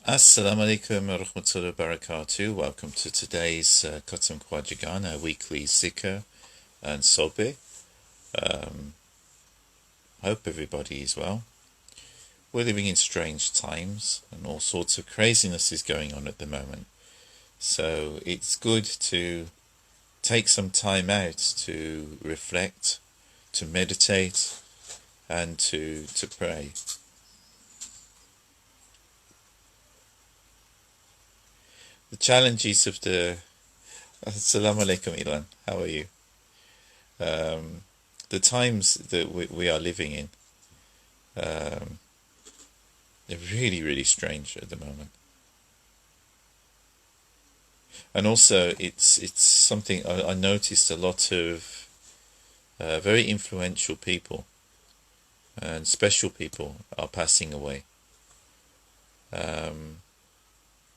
Assalamu alaikum wa rahmatullahi wa barakatuh. Welcome to today's Khatm Khwajagan, our weekly Dhikr and Sohbet. Hope everybody is well. We're living in strange times and all sorts of craziness is going on at the moment. So it's good to take some time out to reflect, to meditate, and to pray. The challenges of the... Assalamu alaikum, Ilan. How are you? The times that we are living in, they're really, really strange at the moment. And also, it's something I noticed a lot of very influential people and special people are passing away.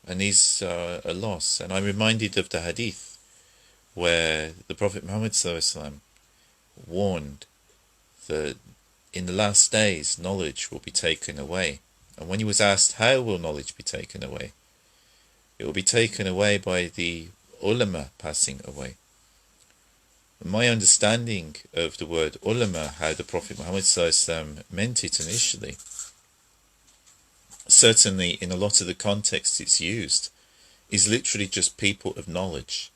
And these are a loss. And I'm reminded of the hadith where the Prophet Muhammad ﷺ warned that in the last days knowledge will be taken away. And when he was asked how will knowledge be taken away, it will be taken away by the ulama passing away. My understanding of the word ulama, how the Prophet Muhammad ﷺ meant it initially, certainly in a lot of the contexts it's used, is literally just people of knowledge,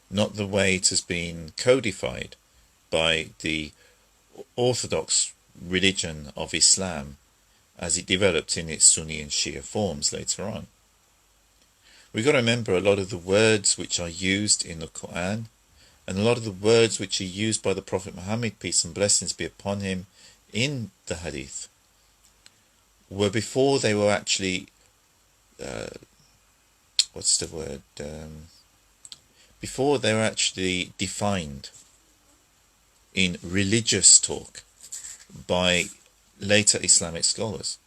not the way it has been codified by the orthodox religion of Islam as it developed in its Sunni and Shia forms later on. We've got to remember a lot of the words which are used in the Quran and a lot of the words which are used by the Prophet Muhammad, peace and blessings be upon him, in the hadith were before they were actually before they were actually defined in religious talk by later Islamic scholars.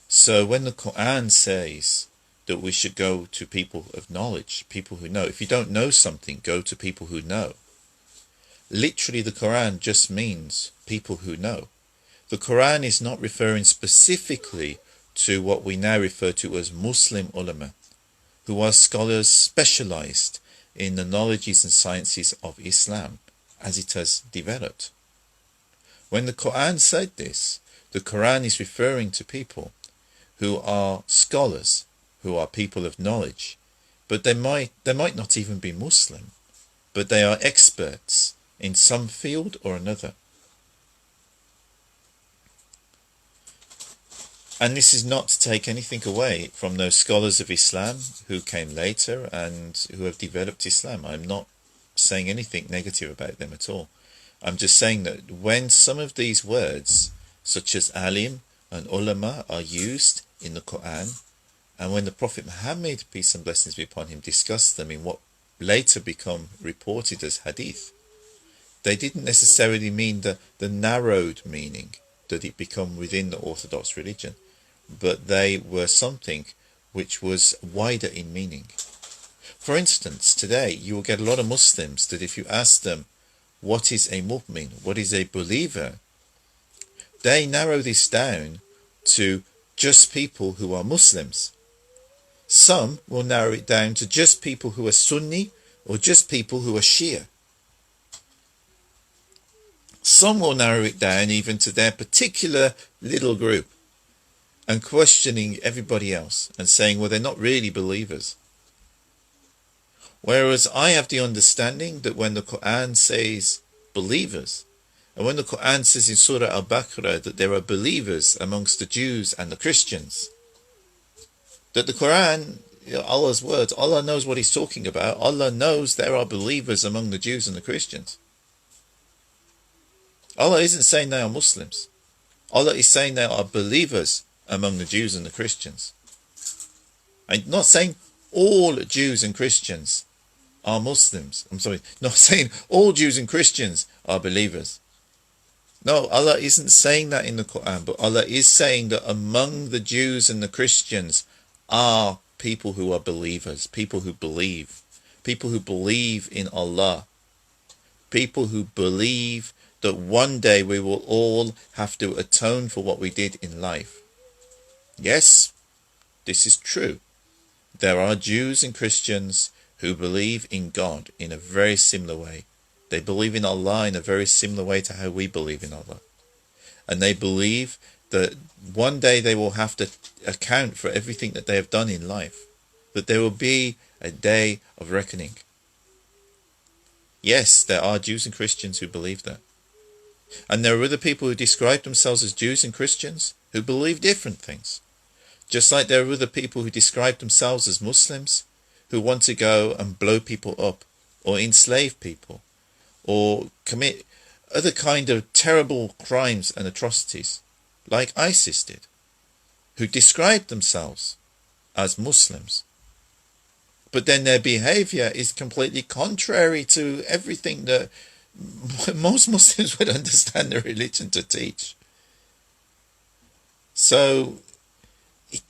So when the Quran says that we should go to people of knowledge, people who know, if you don't know something, go to people who know, literally the Quran just means people who know. The Quran is not referring specifically to what we now refer to as Muslim ulama, who are scholars specialized in the knowledges and sciences of Islam as it has developed. When the Quran said this, the Quran is referring to people who are scholars, who are people of knowledge, but they might not even be Muslim, but they are experts in some field or another. And this is not to take anything away from those scholars of Islam who came later and who have developed Islam. I'm not saying anything negative about them at all. I'm just saying that when some of these words, such as alim and ulama, are used in the Quran, and when the Prophet Muhammad, peace and blessings be upon him, discussed them in what later become reported as hadith, they didn't necessarily mean the narrowed meaning that it become within the Orthodox religion, but they were something which was wider in meaning. For instance, today you will get a lot of Muslims that if you ask them what is a mu'min, what is a believer, they narrow this down to just people who are Muslims. Some will narrow it down to just people who are Sunni or just people who are Shia. Some will narrow it down even to their particular little group and questioning everybody else and saying, well, they're not really believers. Whereas I have the understanding that when the Quran says believers, and when the Quran says in Surah Al-Baqarah that there are believers amongst the Jews and the Christians, that the Quran, Allah's words, Allah knows what he's talking about. Allah knows there are believers among the Jews and the Christians. Allah isn't saying they are Muslims. Allah is saying there are believers among the Jews and the Christians. I'm not saying all Jews and Christians are Muslims. I'm sorry, not saying all Jews and Christians are believers. No, Allah isn't saying that in the Quran, but Allah is saying that among the Jews and the Christians are people who are believers, people who believe in Allah, people who believe that one day we will all have to atone for what we did in life. Yes, This is true. There are Jews and Christians who believe in God in a very similar way. They believe in Allah in a very similar way to how we believe in Allah. And they believe that one day they will have to account for everything that they have done in life. That there will be a day of reckoning. Yes, there are Jews and Christians who believe that. And there are other people who describe themselves as Jews and Christians who believe different things. Just like there are other people who describe themselves as Muslims who want to go and blow people up or enslave people or commit other kind of terrible crimes and atrocities like ISIS did, who describe themselves as Muslims. But then their behavior is completely contrary to everything that most Muslims would understand their religion to teach. So,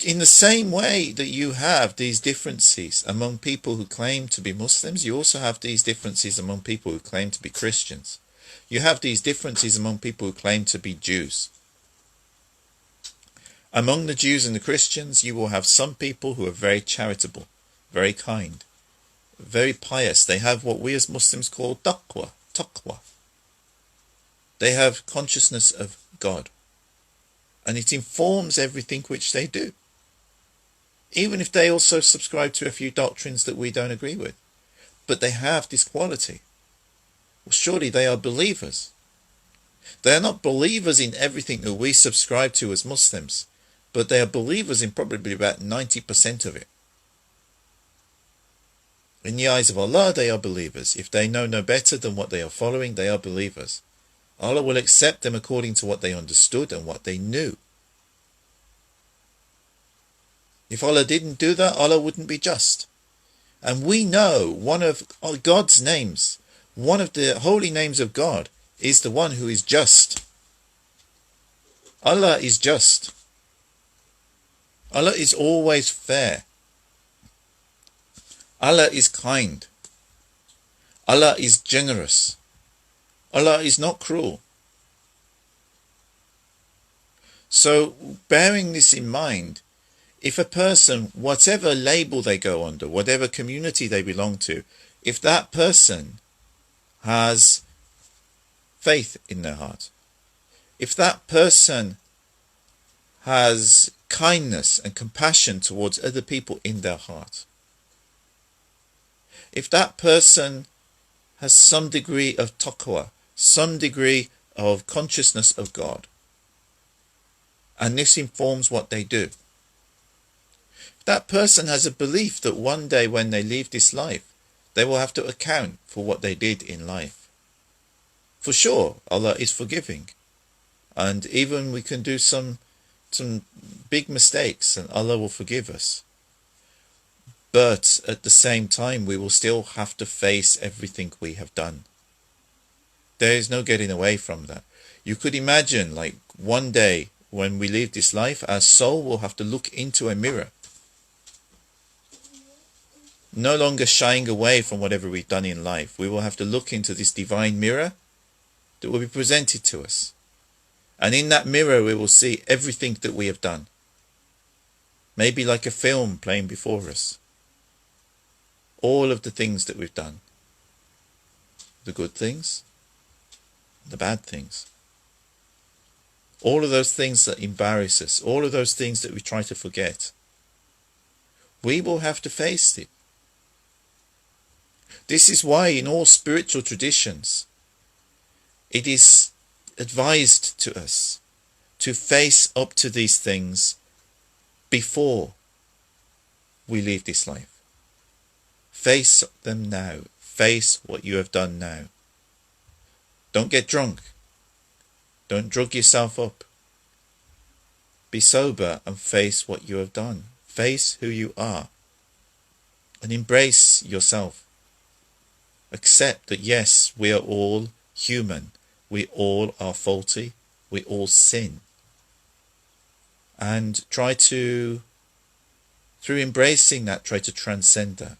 in the same way that you have these differences among people who claim to be Muslims, you also have these differences among people who claim to be Christians. You have these differences among people who claim to be Jews. Among the Jews and the Christians, you will have some people who are very charitable, very kind, very pious. They have what we as Muslims call taqwa. They have consciousness of God. And it informs everything which they do. Even if they also subscribe to a few doctrines that we don't agree with. But they have this quality. Well, surely they are believers. They are not believers in everything that we subscribe to as Muslims. But they are believers in probably about 90% of it. In the eyes of Allah, they are believers. If they know no better than what they are following, they are believers. Allah will accept them according to what they understood and what they knew. If Allah didn't do that, Allah wouldn't be just. And we know one of God's names, one of the holy names of God, is the one who is just. Allah is just. Allah is always fair. Allah is kind. Allah is generous. Allah is not cruel. So, bearing this in mind, if a person, whatever label they go under, whatever community they belong to, if that person has faith in their heart, if that person has kindness and compassion towards other people in their heart, if that person has some degree of taqwa, some degree of consciousness of God, and this informs what they do. If that person has a belief that one day when they leave this life, they will have to account for what they did in life. For sure, Allah is forgiving. And even we can do some big mistakes and Allah will forgive us. But at the same time, we will still have to face everything we have done. There is no getting away from that. You could imagine, like, one day when we leave this life, our soul will have to look into a mirror. No longer shying away from whatever we've done in life. We will have to look into this divine mirror that will be presented to us. And in that mirror, we will see everything that we have done. Maybe like a film playing before us. All of the things that we've done. The good things, the bad things. All of those things that embarrass us, all of those things that we try to forget. We will have to face it. This is why in all spiritual traditions, it is advised to us to face up to these things before we leave this life. Face them now. Face what you have done now. Don't get drunk. Don't drug yourself up. Be sober and face what you have done. Face who you are. And embrace yourself. Accept that yes, we are all human. We all are faulty. We all sin. And try to, through embracing that, try to transcend that.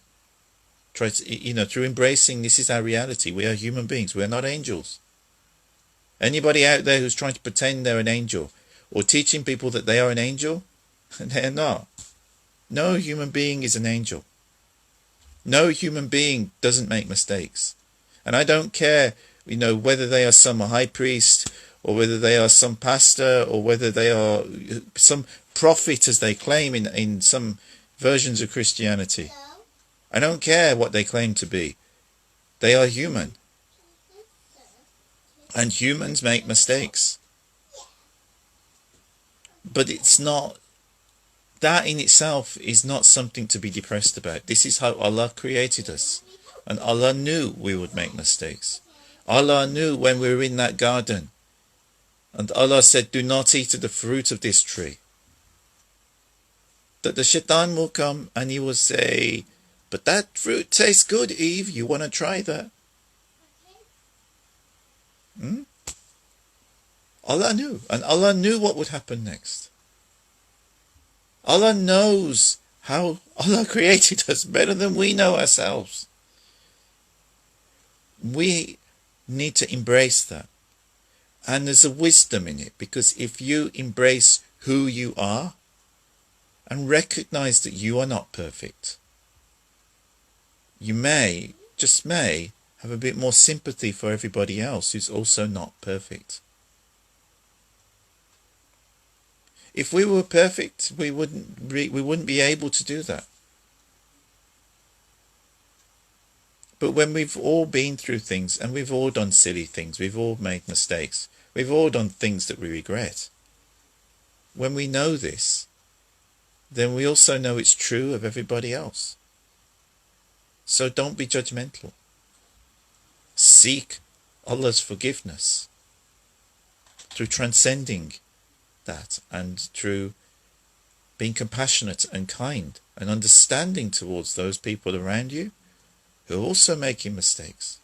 Try to, through embracing this is our reality. We are human beings. We are not angels. Anybody out there who's trying to pretend they're an angel or teaching people that they are an angel, they're not. No human being is an angel. No human being doesn't make mistakes. And I don't care, whether they are some high priest, or whether they are some pastor, or whether they are some prophet, as they claim in some versions of Christianity. I don't care what they claim to be. They are human. And humans make mistakes. But that in itself is not something to be depressed about. This is how Allah created us. And Allah knew we would make mistakes. Allah knew when we were in that garden. And Allah said, do not eat of the fruit of this tree. That the shaitan will come and he will say, but that fruit tastes good, Eve. You want to try that? Allah knew. And Allah knew what would happen next. Allah knows how Allah created us better than we know ourselves. We need to embrace that. And there's a wisdom in it, because if you embrace who you are and recognize that you are not perfect, you may, just may, have a bit more sympathy for everybody else who's also not perfect. If we were perfect, we wouldn't be able to do that. But when we've all been through things, and we've all done silly things, we've all made mistakes, we've all done things that we regret, when we know this, then we also know it's true of everybody else. So don't be judgmental. Seek Allah's forgiveness through transcending that, and through being compassionate and kind and understanding towards those people around you who are also making mistakes.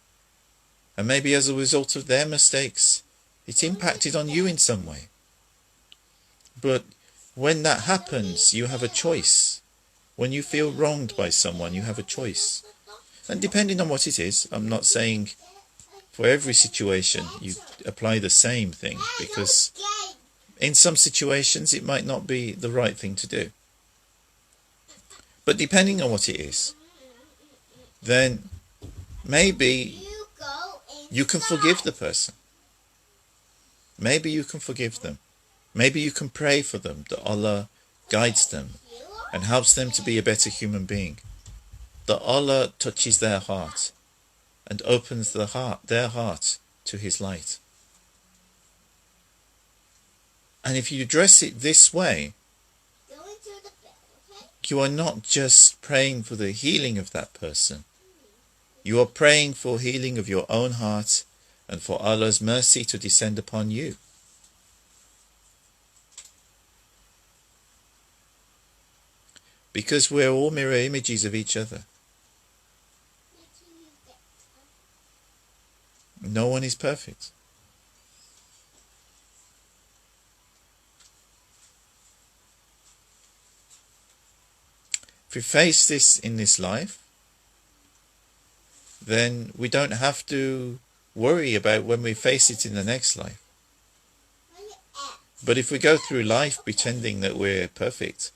And maybe as a result of their mistakes, it's impacted on you in some way. But when that happens, you have a choice. When you feel wronged by someone, you have a choice. And depending on what it is, I'm not saying for every situation you apply the same thing, because in some situations it might not be the right thing to do. But depending on what it is, then maybe you can forgive the person. Maybe you can forgive them. Maybe you can pray for them that Allah guides them and helps them to be a better human being. That Allah touches their heart and opens their heart to His light. And if you address it this way, you are not just praying for the healing of that person. You are praying for healing of your own heart and for Allah's mercy to descend upon you. Because we're all mirror images of each other. No one is perfect. If we face this in this life, then we don't have to worry about when we face it in the next life. But if we go through life pretending that we're perfect,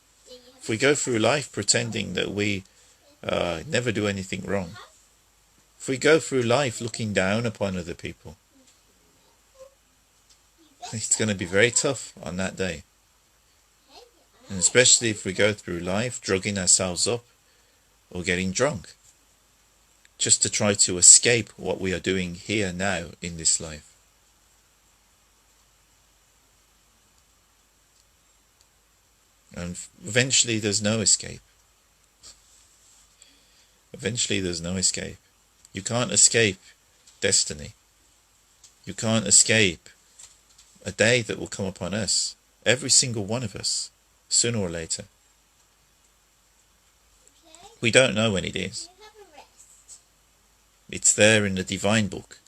if we go through life pretending that we never do anything wrong, if we go through life looking down upon other people, it's going to be very tough on that day. And especially if we go through life drugging ourselves up or getting drunk, just to try to escape what we are doing here now in this life. And eventually there's no escape. Eventually there's no escape. You can't escape destiny. You can't escape a day that will come upon us, every single one of us, sooner or later. We don't know when it is. It's there in the divine book.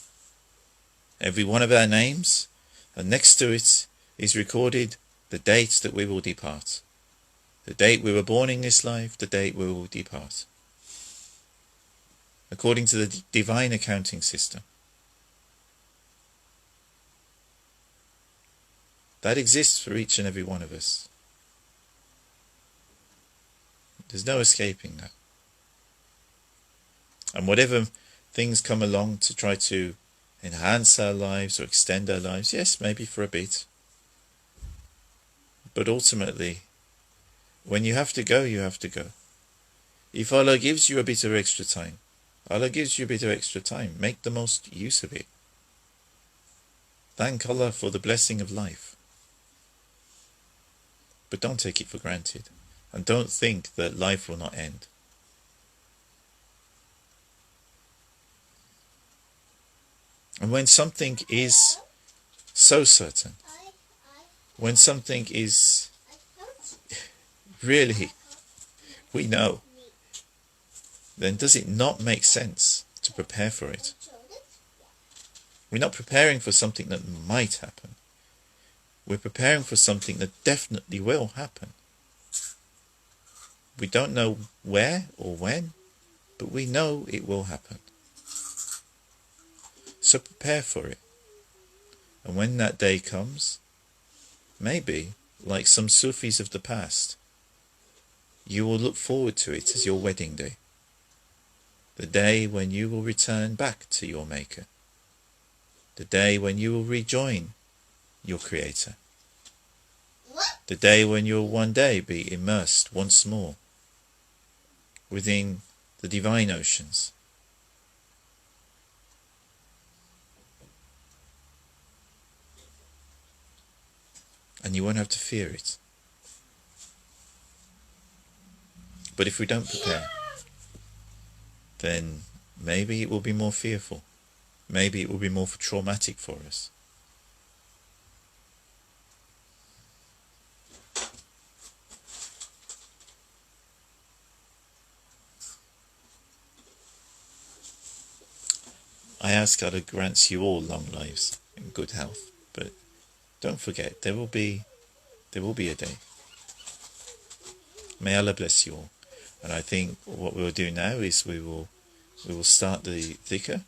Every one of our names, and next to it is recorded the date that we will depart. The date we were born in this life, the date we will depart. According to the divine accounting system. That exists for each and every one of us. There's no escaping that. And whatever things come along to try to enhance our lives or extend our lives, yes, maybe for a bit. But ultimately, when you have to go, you have to go. If Allah gives you a bit of extra time, Allah gives you a bit of extra time. Make the most use of it. Thank Allah for the blessing of life. But don't take it for granted. And don't think that life will not end. And when something is so certain, when something is really, we know, then does it not make sense to prepare for it? We're not preparing for something that might happen. We're preparing for something that definitely will happen. We don't know where or when, but we know it will happen. So prepare for it. And when that day comes, maybe, like some Sufis of the past, you will look forward to it as your wedding day. The day when you will return back to your Maker. The day when you will rejoin your Creator. The day when you will one day be immersed once more within the divine oceans. And you won't have to fear it. But if we don't prepare, then maybe it will be more fearful. Maybe it will be more traumatic for us. I ask God to grant you all long lives and good health, but don't forget, there will be a day. May Allah bless you all. And I think what we will do now is we will start the Dhikr.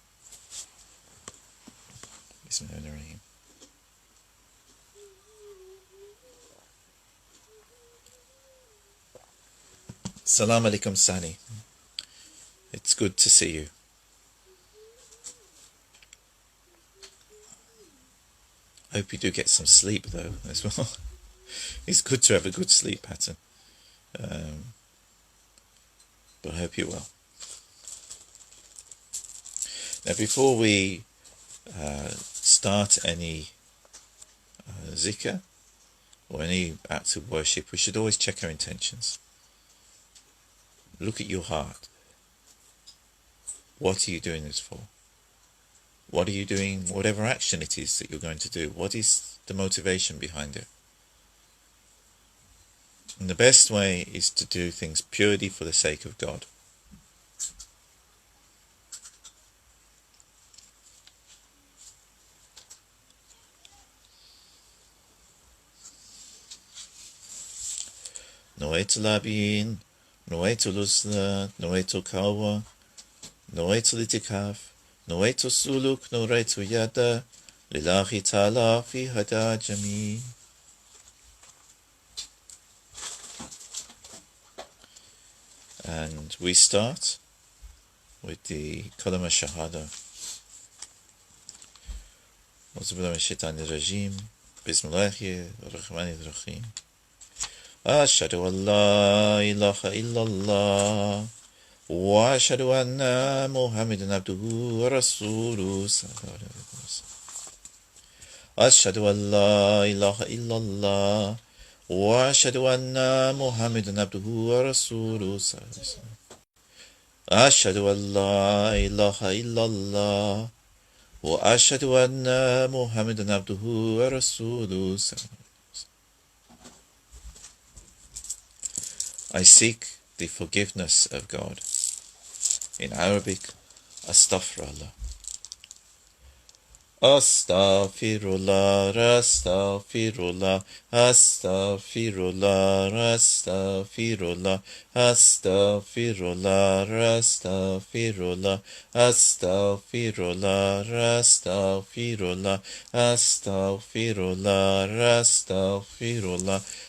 Bismillahirrahmanirrahim. Salam alaikum, Sane. It's good to see you. I hope you do get some sleep though as well. It's good to have a good sleep pattern. But I hope you're well. Now before we start any zikr or any act of worship, we should always check our intentions. Look at your heart. What are you doing this for? What are you doing, whatever action it is that you're going to do? What is the motivation behind it? And the best way is to do things purely for the sake of God. نويت لابين نويت الأسنى نويت الكعوة نويت الاعتكاف نويت السلوك نويت يدا لله تعالى في هدى جميع. And we start with the Kalama Shahada. أعوذ بالله من الشيطان الرجيم بسم الله الرحمن الرحيم أشهد أن لا إله إلا الله وأشهد أن محمدا عبده ورسوله أشهد أن لا إله إلا الله وأشهد أن محمدا عبده ورسوله أشهد أن لا إله إلا الله وأشهد أن محمدا عبده ورسوله. I seek the forgiveness of God. In Arabic, Astaghfirullah. Astaghfirullah, Astaghfirullah, Astaghfirullah, Astaghfirullah, Astaghfirullah, Astaghfirullah, Astaghfirullah, Astaghfirullah, Astaghfirullah, Astaghfirullah,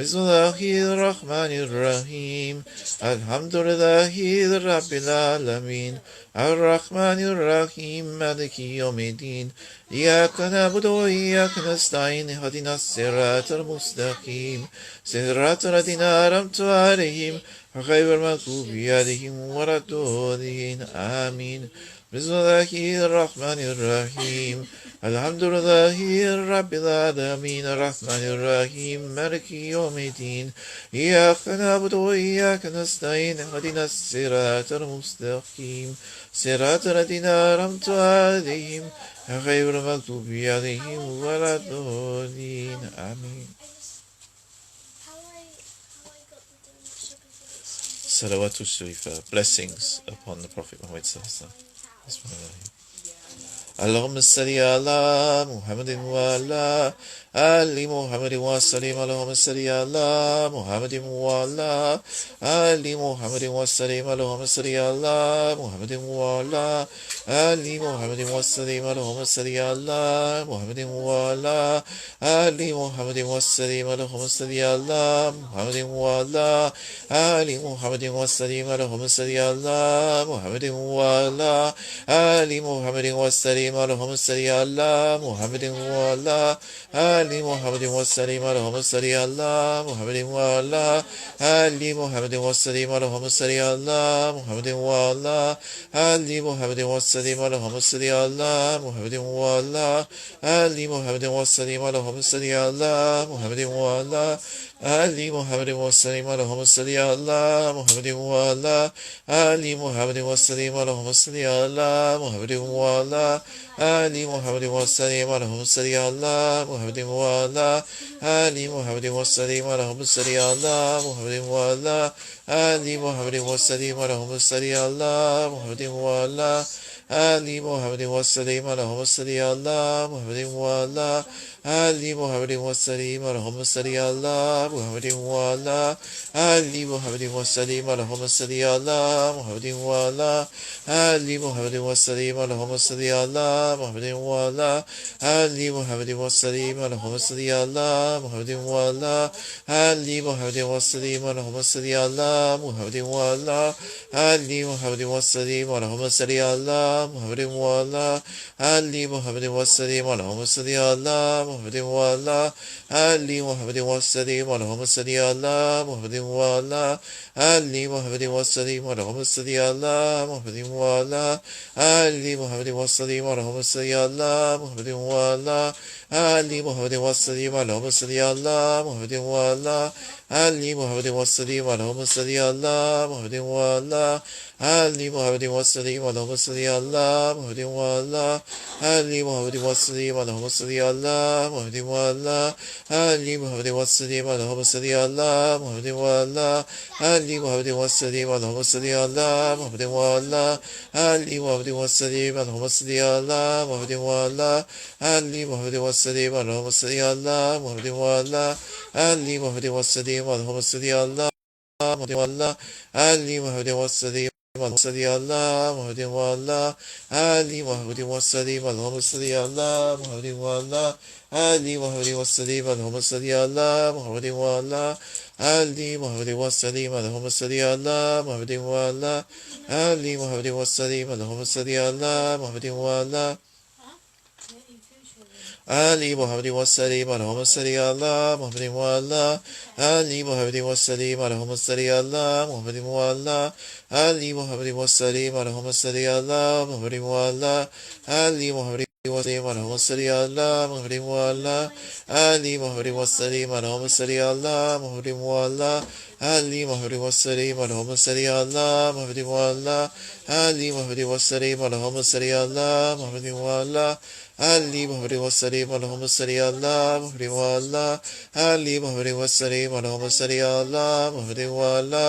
Bismillahirrahmanirrahim. Alhamdulillahi Rabbil Alamin. Ar-Rahmanir-Rahim. Maliki Yawmiddin. Iyyaka na'budu wa iyyaka nasta'in. Ihdinas siratal mustaqim. Siratal ladzina an'amta 'alaihim ghayril maghdubi 'alaihim waladdallin. Amin. Bismillahirrahmanirrahim. Alhamdulillahi Rabbil Alamin. Ar-Rahmanir-Rahim. Maliki Yawmiddin. Iyyaka na'budu wa iyyaka nasta'in. Ihdinas siratal mustaqim. Siratal ladzina an'amta 'alaihim ghayril maghdubi 'alaihim waladdallin. Amin. Salawatul Sharifa. Blessings upon the Prophet Muhammad sallallahu alaihi wasallam. Allahumma salli ala Muhammadin wa ala Ali Muhammadin wa sallim. Allahumma salli ala Muhammadin wa ala Ali Muhammadin wa sallim. Allahumma salli ala Muhammadin wa ala Ali Muhammadin wa sallim. Allahumma salli ala Muhammadin wa ala Ali Muhammadin wa sallim. Allahumma salli ala Muhammadin wa ala Ali Muhammadin wa sallim. Allahumma salli ala Muhammadin wa ala Ali Muhammadin wa sallim. Allahumma salli ala Muhammadin wa ala Ali Muhammadin wa sallim. Allahumma salli ala Muhammadin wa ala Ali Muhammadin wa sallim. Allahumma salli ala Muhammadin wa ala Ali Muhammadin wa sallim. Allahumma salli ala Muhammadin wa ala Ali Muhammadin wa sallim. Allahumma salli ala Muhammadin wa ala Ali Muhammadin wa sallim. Allahumma salli ala Muhammadin wa ala Ali Muhammadin wa sallim. Allahumma salli ala Muhammadin wa ala Ali Muhammadin wa sallim. Allahumma salli ala Muhammadin wa ala Ali Muhammadin wa sallim. Allahumma salli ala Muhammadin wa ala Ali Muhammadin wa sallim. Allahumma salli ala Muhammadin wa ala Ali Muhammadin wa sallim. Allahumma salli ala Muhammadin wa ala Ali Muhammadin wa sallim. Allahumma salli ala Muhammadin wa ala Ali Muhammadin wa sallim. Allahumma salli ala Muhammadin wa ala Ali Muhammadin wa sallim. Allahumma salli ala Muhammadin wa ala Ali Muhammadin wa sallim. Allahumma salli ala Muhammadin wa ala Ali Muhammadin wa sallim. Allahumma salli ala Muhammadin wa ala Ali Muhammadin wa sallim. Allahumma salli ala Muhammadin wa ala Ali Muhammadin wa sallim. Allahumma salli ala Muhammadin wa ala Ali Muhammadin wa sallim. Allahumma salli ala Muhammadin wa ala Ali Muhammadin wa sallim. Allahumma salli ala Muhammadin wa ala Ali Muhammadin wa sallim. Allahumma salli ala Muhammadin wa ala Ali Muhammadin wa sallim. Allahumma salli ala Muhammadin wa ala Ali Muhammadin wa sallim. Allahumma salli ala Muhammadin wa ala Ali Muhammadin wa sallim. Allahumma salli ala Muhammadin wa ala Ali Muhammadin wa sallim. Allahumma salli ala Muhammadin wa ala Ali Muhammadin wa sallim. Allahumma salli ala Muhammadin wa ala Ali Muhammadin wa sallim. Allahumma salli ala Muhammadin wa ala Ali Muhammadin wa sallim. Allahumma salli ala Muhammadin wa ala Ali Muhammadin wa sallim. Allahumma salli ala Muhammadin wa ala Ali Muhammadin wa sallim. Allahumma salli ala Muhammadin wa ala Ali Muhammadin wa sallim. Allahumma salli ala Muhammadin wa ala Ali Muhammadin wa sallim. Allahumma salli ala Muhammadin wa ala Ali Muhammadin wa sallim. Allahumma salli ala Muhammadin wa ala Ali Muhammadin wa sallim. Allahumma salli ala Muhammadin wa ala Ali Muhammadin wa sallim. Allahumma salli ala Muhammadin wa ala Ali Muhammadin wa sallim. Allahumma salli ala Muhammadin wa ala Ali Muhammadin wa sallim. Allahumma salli ala Muhammadin wa ala Ali Muhammadin wa sallim. Allahumma salli ala Muhammadin wa ala Ali Muhammadin wa sallim. Allahumma salli ala Muhammadin wa ala Ali Muhammadin wa sallim. Allahumma salli ala Muhammadin wa ala Ali Muhammadin wa sallim. Allahumma salli ala Muhammadin wa ala Ali Muhammadin wa sallim. Allahumma salli ala Muhammadin wa ala Ali Muhammadin wa sallim. Allahumma salli ala Muhammadin wa ala Ali Muhammadin wa sallim. Allahumma salli ala Muhammadin wa ala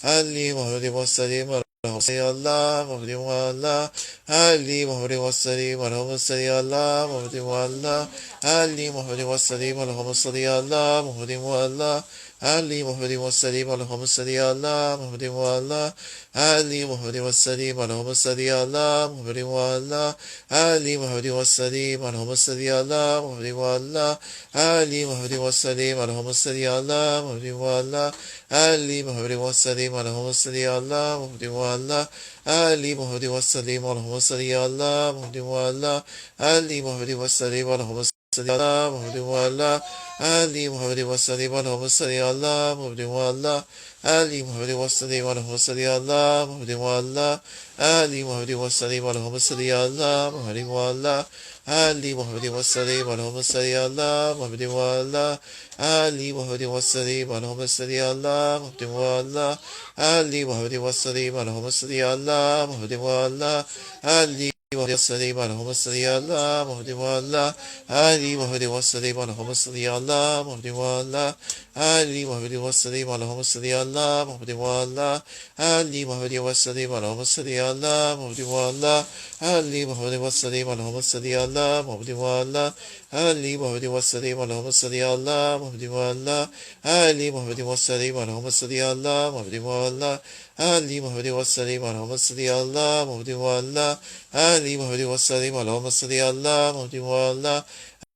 Ali Muhammadin wa sallim. Allahumma salli ala Muhammadin wa ala Ali Muhammadin wa sallim. Allahumma salli ala Muhammadin wa ala Ali Muhammadin wa sallim. Allahumma salli ala Muhammadin wa ala Ali Muhammad wasallim Allahumma salli ala Muhammad wa ala Ali Muhammad wasallim Allahumma salli ala Muhammad wa ala Ali Muhammad wasallim Allahumma salli ala Muhammad wa ala Ali Muhammad wasallim Allahumma salli ala Muhammad wa ala Ali Muhammad wasallim Allahumma salli ala Muhammad wa ala Ali Muhammad wasallim Allahumma salli ala Muhammad wa ala Ali Muhammad wasallim Allahumma salli ala Muhammad wa ala Ali Muhammad wasallim Allahumma salli ala Muhammad wa ala Ali Muhammad wasallim Allahumma salli ala Muhammad wa ala Ali Muhammad wasallim Allahumma salli ala Muhammad wa ala Ali Muhammad wasallim Allahumma salli ala Muhammad wa ala Ali Muhammad wasallim Allahumma salli ala Muhammad wa ala Ali Muhammad wasallim Allahumma salli ala Muhammad wa ala Ali Muhammad wasallim Allahumma salli ala Muhammad wa ala Ali Muhammad wasallim Allahumma salli ala Muhammad wa ala Ali Muhammad wasallim Allahumma salli ala Muhammad wa ala Ali Muhammad wasallim Allahumma salli ala Muhammad wa ala Ali Muhammad wasallim Allahumma salli ala Muhammad wa ala Ali Muhammad wasallim Allahumma salli ala Muhammad wa ala Ali Muhammad wasallim Allahumma salli ala Muhammad wa ala Ali Muhammad wasallim Allahumma salli ala Muhammad wa ala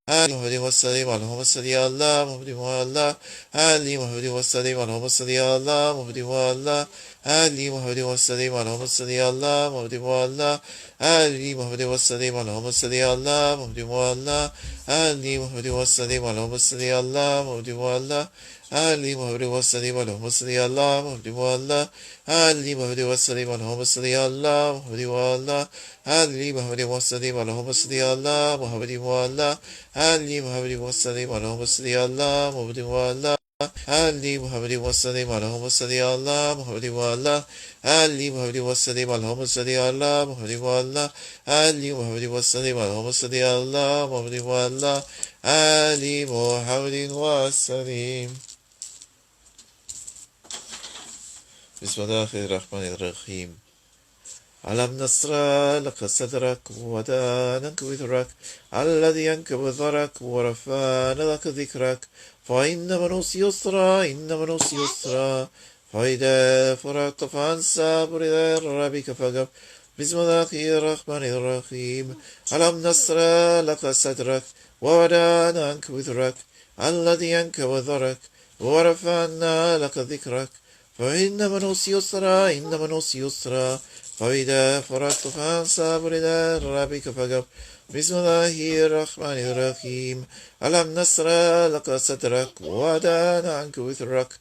Ali Muhammad wasallim Allahumma salli ala Muhammad wa ala Ali Muhammad wasallim Allahumma salli ala Muhammad wa ala Ali Muhammad wasallim Allahumma salli ala Muhammad wa ala Ali Muhammad wasallim Allahumma salli ala Muhammad wa ala Ali Muhammad wasallim Allahumma salli ala Muhammad wa ala Ali Muhammad wasallim Allahumma salli ala Muhammad wa ala Ali Muhammad wasallim Allahumma salli ala Muhammad wa ala Ali Muhammad wasallim Allahumma salli ala Muhammad wa ala Ali Muhammad wasallim Allahumma salli ala Muhammad wa ala Ali Muhammad wasallim Allahumma salli ala Muhammad wa ala Ali Muhammad wasallim Allahumma salli ala Muhammad wa ala Ali Muhammad wasallim Allahumma salli ala Muhammad wa ala Ali Muhammad wasallim Allahumma salli ala Muhammad wa ala Ali Muhammad wasallim. Bismillahirrahmanirrahim. ألم نشرح لك صدرك ووضعنا وزرك الذي أنقض ظهرك ورفعنا لك ذكرك فإن مع العسر يسرا إن مع العسر يسرا فإذا فرغت فانصب إلى ربك فارغب بسم الله الرحمن الرحيم ألم نشرح لك صدرك ووضعنا عنك وزرك الذي أنقض ظهرك ورفعنا لك ذكرك فإن مع العسر يسرا إن مع العسر يسرا فإذا فرغت فانصب إلى ربك فارغب بسم الله الرحمن الرحيم ألم نشرح لك صدرك ووضعنا عنك وزرك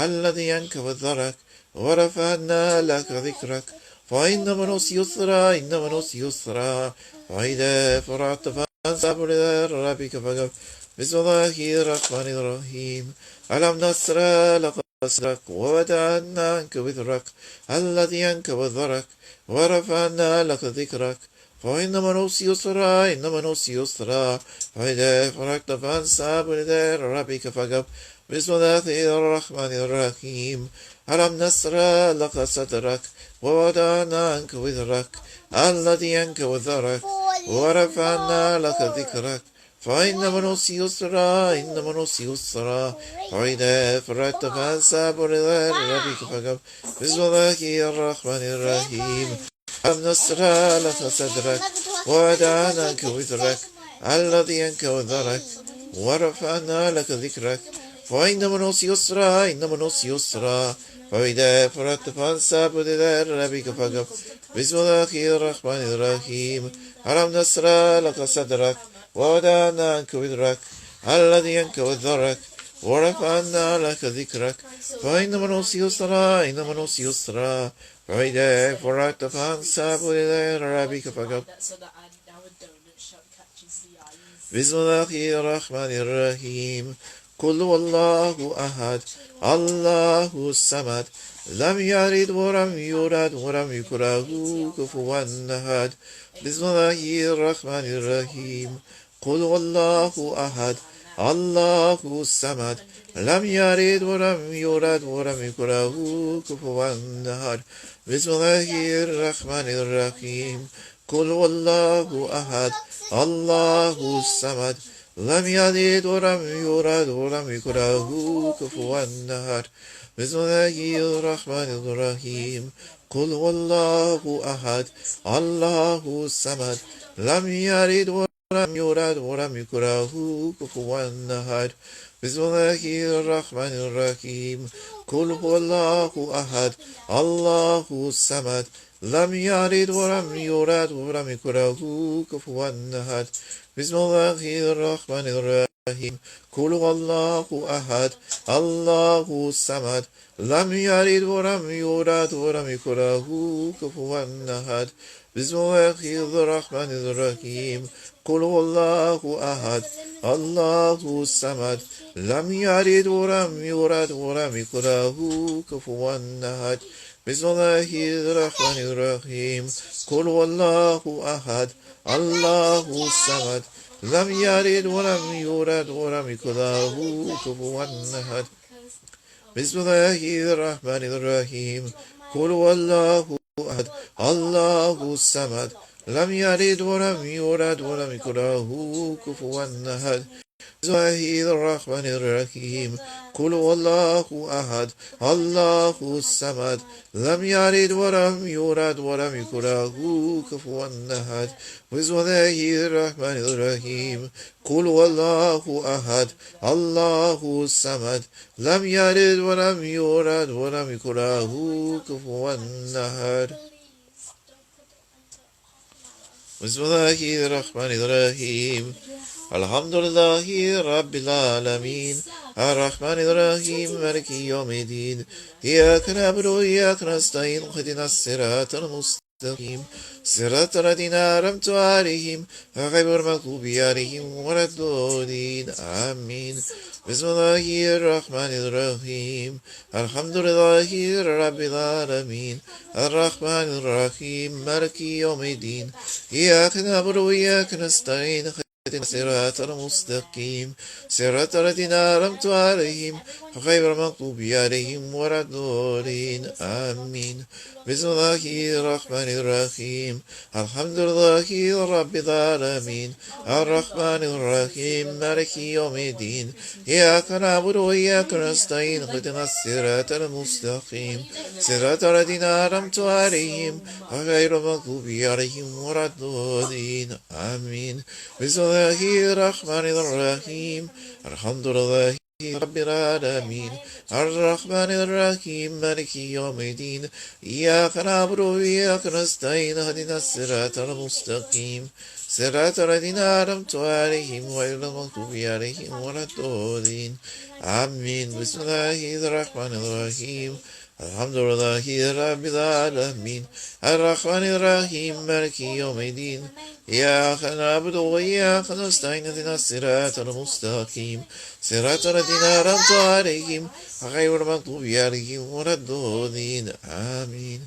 الذي أنقض ظهرك ورفعنا لك ذكرك فإن مع العسر يسرا إن مع العسر يسرا فإذا فرغت فانصب إلى ربك فارغب بسم الله الرحمن الرحيم ألم نشرح لك صدرك ووضعنا عنك وزرك الذي أنقض ظهرك ورفعنا لك ذكرك فإن مع العسر يسرا إن مع العسر يسرا فإذا فرغت فانصب إلى ربك فارغب بسم الله الرحمن الرحيم ألم نشرح لك صدرك ووضعنا عنك وزرك الذي أنقض ظهرك ورفعنا لك ذكرك فإن مع العسر يسرا إن مع العسر يسرا فإذا فرغت فانصب إلى ربك فارغب بسم الله الرحمن الرحيم ألم نشرح لك صدرك ووضعنا عنك وزرك الذي أنقض ظهرك ورفعنا لك ذكرك فإن مع العسر يسرا إن مع العسر يسرا فإذا فرغت فانصب إلى ربك فارغب بسم الله الرحمن الرحيم ألم نشرح لك صدرك ووضعنا عنك وزرك الذي أنقض ظهرك ورفعنا لك ذكرك فإن مع العسر يسرا إن مع العسر يسرا فإذا فرغت فانصب إلى ربك فارغب بسم الله الرحمن الرحيم قل هو الله أحد الله الصمد لم يلد ولم يولد ولم يكن له كفوا أحد بسم الله الرحمن الرحيم قل هو الله أحد الله الصمد لم يلد ولم يولد ولم يكن له كفوا أحد بسم الله الرحمن الرحيم قل هو الله أحد الله الصمد لم يلد ولم يولد ولم يكن له كفوا أحد بسم الله الرحمن الرحيم قل هو الله أحد الله الصمد لم يلد ولم يولد ولم يكن له كفوا أحد بسم الله الرحمن الرحيم قل هو الله أحد الله الصمد لم يلد ولم يولد ولم يكن له كفوا أحد بسم الله الرحمن الرحيم قل هو الله أحد الله الصمد لم يلد ولم يولد ولم يكن له كفوا أحد بسم الله الرحمن الرحيم قل هو الله أحد الله الصمد لم يلد ولم يولد ولم يكن له كفوا أحد بسم الله الرحمن الرحيم قل هو الله أحد الله الصمد لم يلد ولم يولد ولم يكن له كفوا أحد بسم الله الرحمن الرحيم قل هو الله أحد الله الصمد لم يلد ولم يولد ولم يكن له كفوا أحد بسم الله الرحمن الرحيم قل هو الله أحد الله الصمد لم يلد ولم يولد ولم يكن له كفوا أحد بسم الله الرحمن الرحيم قل هو الله أحد الله الصمد لم يلد ولم يولد ولم يكن له كفوا أحد بسم الله الرحمن الرحيم الحمد لله رب العالمين الرحمن الرحيم مالك يوم الدين إياك نعبد وإياك نستعين اهدنا الصراط المستقيم صراط الذين أنعمت عليهم غير المغضوب عليهم ولا الضالين آمين بسم الله الرحمن الرحيم الحمد لله رب العالمين الرحمن الرحيم مالك يوم الدين إياك نعبد وإياك نستعين صراط المستقيم صراط الذين أنعمت عليهم غير المغضوب عليهم ولا الضالين آمين بسم الله الرحمن الرحيم الحمد لله رب العالمين الرحمن الرحيم مالك يوم الدين إياك نعبد وإياك نستعين اهدنا الصراط المستقيم صراط الذين أنعمت عليهم غير المغضوب عليهم ولا الضالين آمين بسم الله الرحمن الرحيم الحمد لله رب العالمين الرحمن الرحيم مالك يوم الدين إياك نعبد وإياك نستعين اهدنا الصراط المستقيم صراط الذين أنعمت عليهم غير المغضوب عليهم ولا الضالين آمين بسم الله الرحمن الرحيم الحمد لله رب العالمين الرحمن الرحيم مالك يوم الدين إياك نعبد وإياك نستعين اهدنا الصراط المستقيم صراط الذين أنعمت عليهم غير المغضوب عليهم ولا الضالين آمين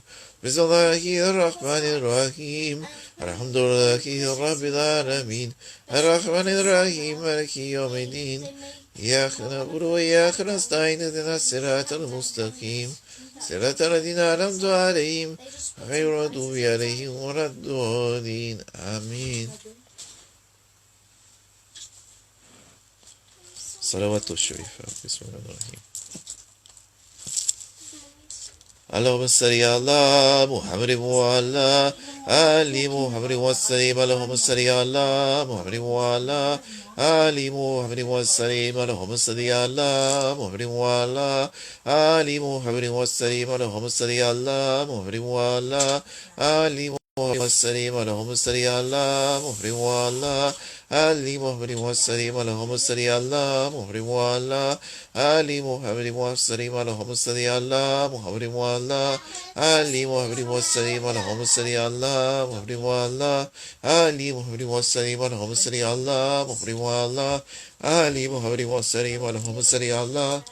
بسم الله الرحمن الرحيم الحمد لله رب العالمين الرحمن الرحيم مالك يوم الدين إياك نعبد وإياك نستعين اهدنا الصراط المستقيم صراط الذين أنعمت عليهم غير المغضوب عليهم ولا الضالين آمين صلوات الشريفة بسم الله الرحمن الرحيم اللهم صل على محمد وعلى آل محمد وسلم اللهم صل على محمد وعلى آل محمد وسلم اللهم صل على محمد وعلى آل محمد وسلم اللهم صل على محمد وعلى آل محمد وسلم اللهم صل على محمد وعلى آل محمد وسلم اللهم صل على محمد وعلى آل محمد وسلم اللهم صل على محمد وعلى آل محمد وسلم اللهم صل على محمد وعلى آل محمد وسلم اللهم صل على محمد وعلى آل محمد وسلم اللهم صل على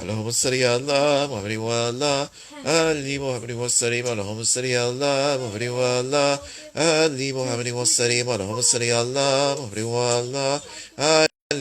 اللهم صل على محمد وعلى آل محمد وسلم اللهم صل على محمد وعلى آل محمد وسلم اللهم صل على محمد وعلى آل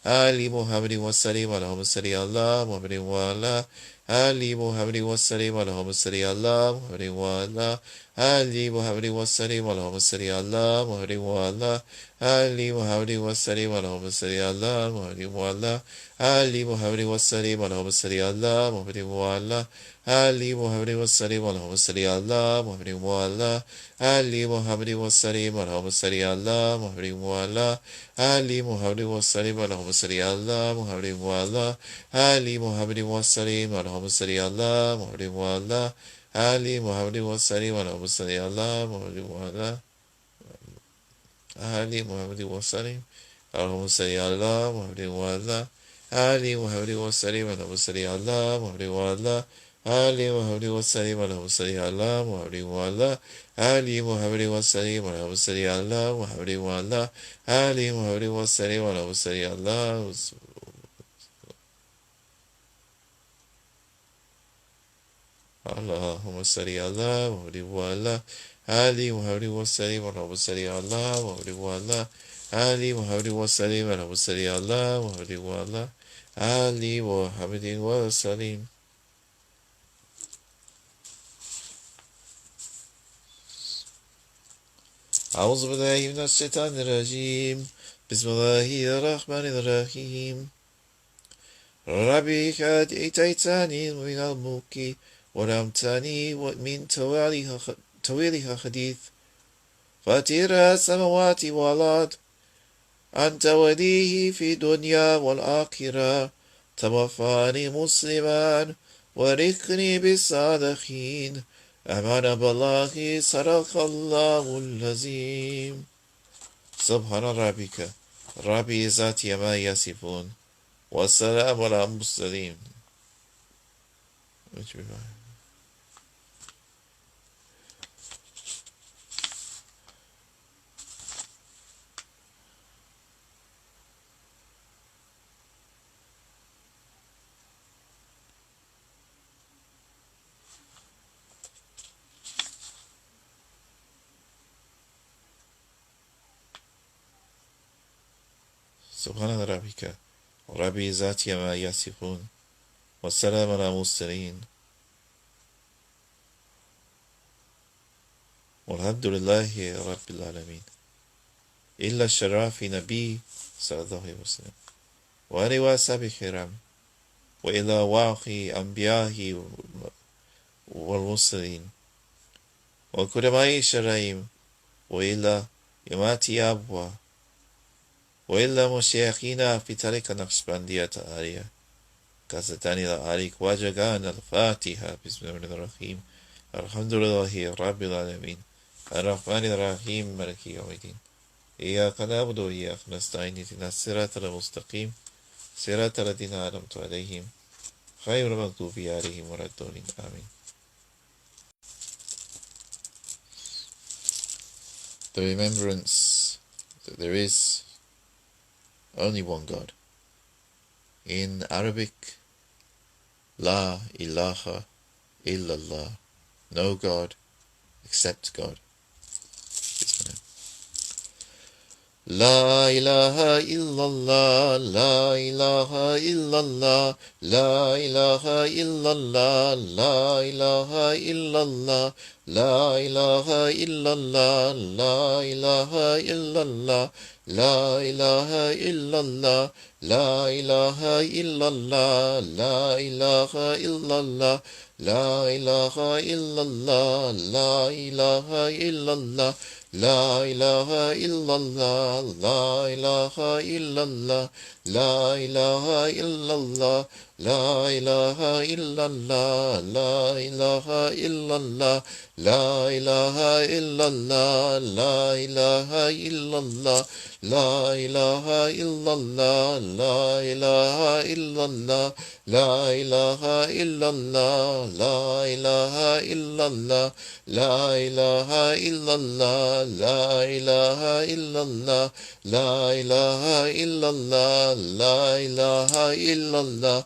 Ali Muhammad wa sallim Allahumma salli ala Muhammad wa ala Ali Muhammad wa sallim Allahumma salli ala Muhammad wa ala Ali Muhammad wa sallim Allahumma salli ala Muhammad wa ala Ali Muhammad wa sallim Allahumma salli ala Muhammad wa ala Ali Muhammad wa sallim Allahumma salli ala Muhammad wa ala Ali Muhammad wa sallim Allahumma salli ala Muhammad wa ala Ali Muhammad wa sallim Allahumma salli ala Muhammad wa ala Ali Muhammad wa sallim Allahumma salli ala Muhammad wa ala Ali Muhammad wa sallim Allahumma salli ala Muhammad wa ala Ali Muhammad wa sallim Allahumma salli ala Muhammad wa ala Ali Muhammad wa sallim Allahumma salli ala Muhammad wa ala Ali Muhammad wa sallim Allahumma salli ala Muhammad wa ala Ali Muhammad wa sallim Allahumma salli ala Muhammad wa ala Ali Muhammad wa sallim Allahumma salli ala Muhammad wa ala Ali Muhammad wa sallim Allahumma salli ala Allahumma salli ala Muhammad wa ala Ali Muhammad wa sallim Allahumma salli ala Muhammad wa ala Ali Muhammad wa sallim Allahumma salli ala Muhammad wa ala Ali Muhammad wa sallim. أعوذ بالله من الشيطان الرجيم بسم الله الرحمن الرحيم ربي قد اتيتني من الملك ولمتني من طويلها حديث فاتر السماوات والأرض أنت وليه في الدنيا والآخرة توفاني مسلما ورثني بالصالحين آمن بالله صدق الله العظيم سبحان ربك رب العزة عما يصفون والسلام على المرسلين. سبحان ربك رب العزة عما يصفون والسلام على المرسلين والحمد لله رب العالمين. إلا الشرف نبي صلى الله عليه وسلم وآله وصحبه الكرام وإلى واقع أنبيائه والمرسلين والقدماء الشرعيم وإلى إمامة أبوه وإلا مشايخنا في تاريخ النقشبندية العالية كاتم خواجگان. الفاتحة. بسم الله الرحمن الرحيم الحمد لله رب العالمين الرحمن الرحيم مالك يوم الدين إياك نعبد وإياك نستعين اهدنا الصراط المستقيم صراط الذين أنعمت عليهم غير المغضوب عليهم ولا الضالين آمين. The remembrance that there is only one God. In Arabic, La ilaha illallah, no God except God. La ilaha illallah, la ilaha illallah, la ilaha illallah, la ilaha illallah, la ilaha illallah, la ilaha illallah, la ilaha illallah, la ilaha illallah, la ilaha illallah, la ilaha illallah, la ilaha illallah, La ilaha illallah, la ilaha illallah, la ilaha illallah, la ilaha illallah, la ilaha illallah, la ilaha illallah, la ilaha illallah, la ilaha illallah, la ilaha illallah, la ilaha illallah, la ilaha illallah, la ilaha illallah, la ilaha illallah, la ilaha illallah, la ilaha illallah,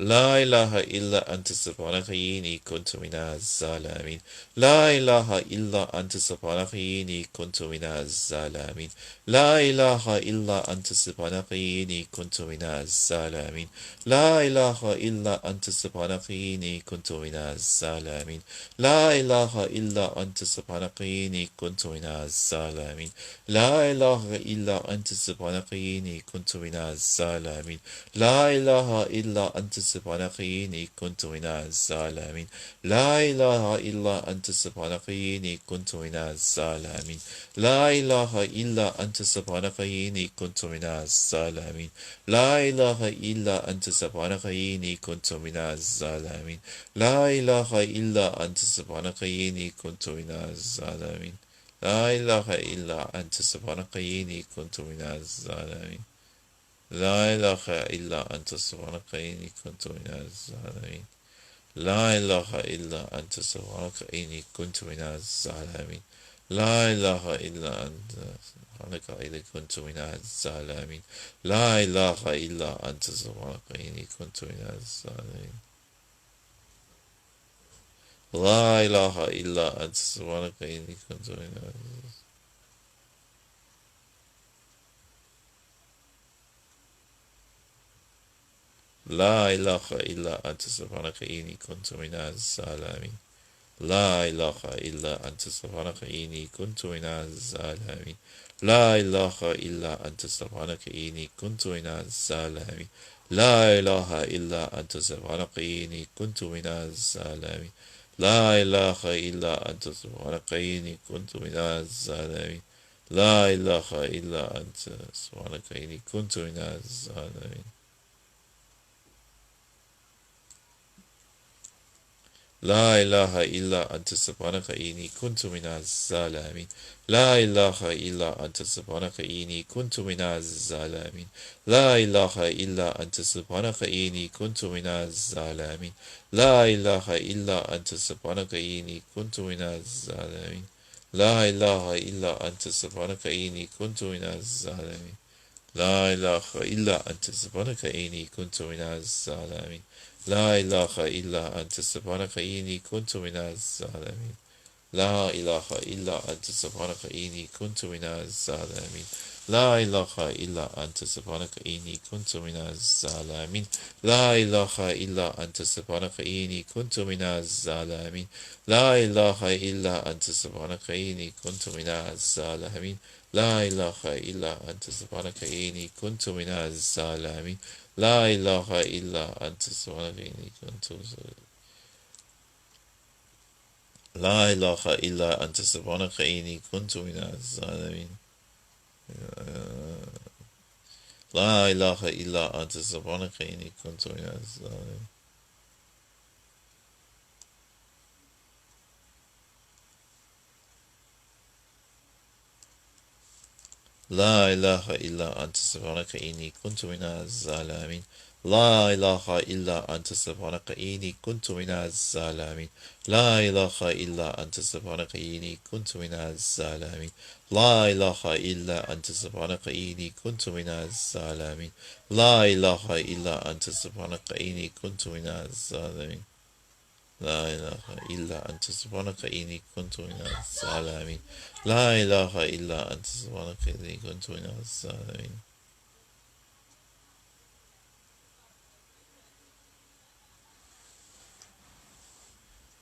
لا إله إلا أنت سبحانك إني كنت من الظالمين لا إله إلا أنت سبحانك إني كنت من الظالمين لا إله إلا أنت سبحانك إني كنت من الظالمين لا إله إلا أنت سبحانك إني كنت من الظالمين لا إله إلا أنت سبحانك إني كنت من الظالمين لا إله إلا أنت سبحانك إني كنت من الظالمين لا إله إلا أنت سبحانك إني كنت من الظالمين لا إله إلا أنت سبحانك إني كنت من الظالمين لا إله إلا أنت سبحانك إني كنت من الظالمين لا إله إلا أنت سبحانك إني كنت من الظالمين لا إله إلا أنت سبحانك إني كنت من الظالمين لا إله إلا أنت سبحانك إني كنت من الظالمين لا إله إلا أنت سبحانك إني كنت من الظالمين لا إله إلا أنت سبحانك إني كنت من الظالمين لا إله إلا أنت سبحانك إني كنت من الظالمين لا إله إلا أنت سبحانك إني كنت من الظالمين لا إله إلا أنت سبحانك إني كنت من الظالمين لا إله إلا أنت سبحانك إني كنت من الظالمين لا إله إلا أنت سبحانك إني كنت من الظالمين لا إله إلا أنت سبحانك إني كنت من الظالمين لا إله إلا أنت سبحانك إني كنت من الظالمين لا إله إلا أنت سبحانك إني كنت من الظالمين لا إله إلا أنت سبحانك إني كنت من الظالمين لا إله إلا أنت سبحانك إني كنت من الظالمين لا إله إلا أنت سبحانك إني كنت من الظالمين لا إله إلا أنت سبحانك إني كنت من الظالمين لا إله إلا أنت سبحانك إني كنت من الظالمين لا إله إلا أنت سبحانك إني كنت من الظالمين لا إله إلا أنت سبحانك إني كنت من الظالمين لا إله إلا أنت سبحانك إني كنت من الظالمين لا إله إلا أنت سبحانك إني كنت من الظالمين لا إله إلا أنت سبحانك إني كنت من الظالمين لا إله إلا أنت سبحانك إني كنت من الظالمين لا إله إلا أنت سبحانك إني كنت من الظالمين لا إله إلا أنت سبحانك إني كنت من الظالمين لا إله إلا أنت سبحانك إني كنت لا إله إلا أنت سبحانك إني كنت من الظالمين لا إله إلا أنت سبحانك إني كنت من الظالمين لا إله إلا أنت سبحانك إني كنت من الظالمين لا إله إلا أنت سبحانك إني كنت من الظالمين لا إله إلا أنت سبحانك إني كنت من الظالمين لا إله إلا أنت سبحانك إني كنت من الظالمين لا إله إلا أنت سبحانك إني كنت من الظالمين لا إله إلا أنت سبحانك إني كنت من الظالمين لا إله إلا أنت سبحانك إني كنت من الظالمين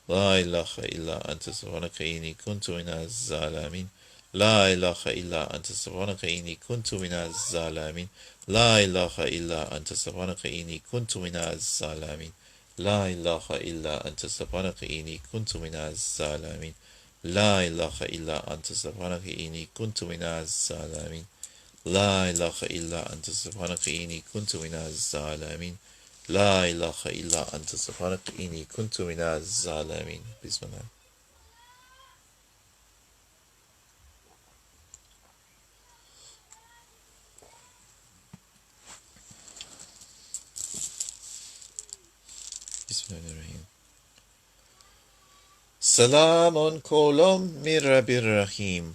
لا إله إلا أنت سبحانك إني كنت من الظالمين لا إله إلا أنت سبحانك إني كنت من الظالمين لا إله إلا أنت سبحانك إني كنت من الظالمين لا إله إلا أنت سبحانك إني كنت من الظالمين لا إله إلا أنت سبحانك إني كنت من الظالمين لا إله إلا أنت سبحانك إني كنت من الظالمين لا إله إلا أنت سبحانك إني كنت من الظالمين بسم الله بسم الله الرحمن سلام قولا من رب الرحيم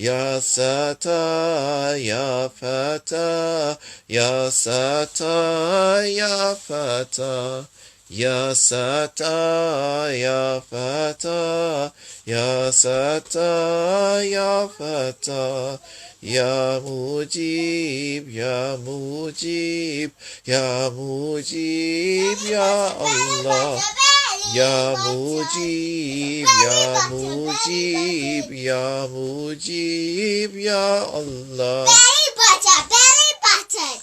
Ya Sata, Ya Fata, Ya Sata, Ya Fata, Ya Sata, Ya Fata, Ya Sata, Ya Fata, Ya Mujib, Ya Mujib, Ya Mujib, Ya Allah. Ya Mujib, Ya Mujib, Ya Mujib, Ya Allah. Belly button.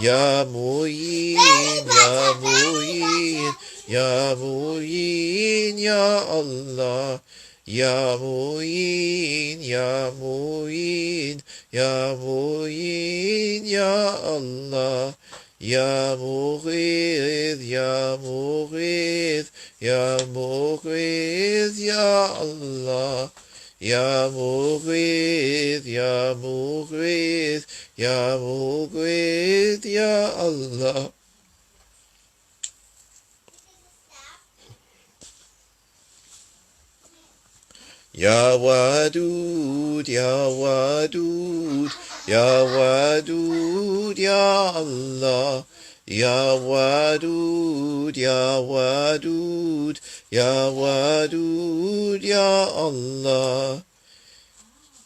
Ya Mu'in, Ya Mu'in, Ya Mu'in, Ya Allah. Ya Mu'in, Ya Mu'in, Ya Mu'in, Ya Allah. Ya Mughith, Ya Mughith, Ya Mughith, Ya Allah. Ya Mughith, Ya Mughith, Ya Mughith, Ya Allah. Ya Wadud, Ya Wadud, Ya Wadud, Ya Allah. Ya Wadud, Ya Wadud, Ya Wadud, Ya Allah.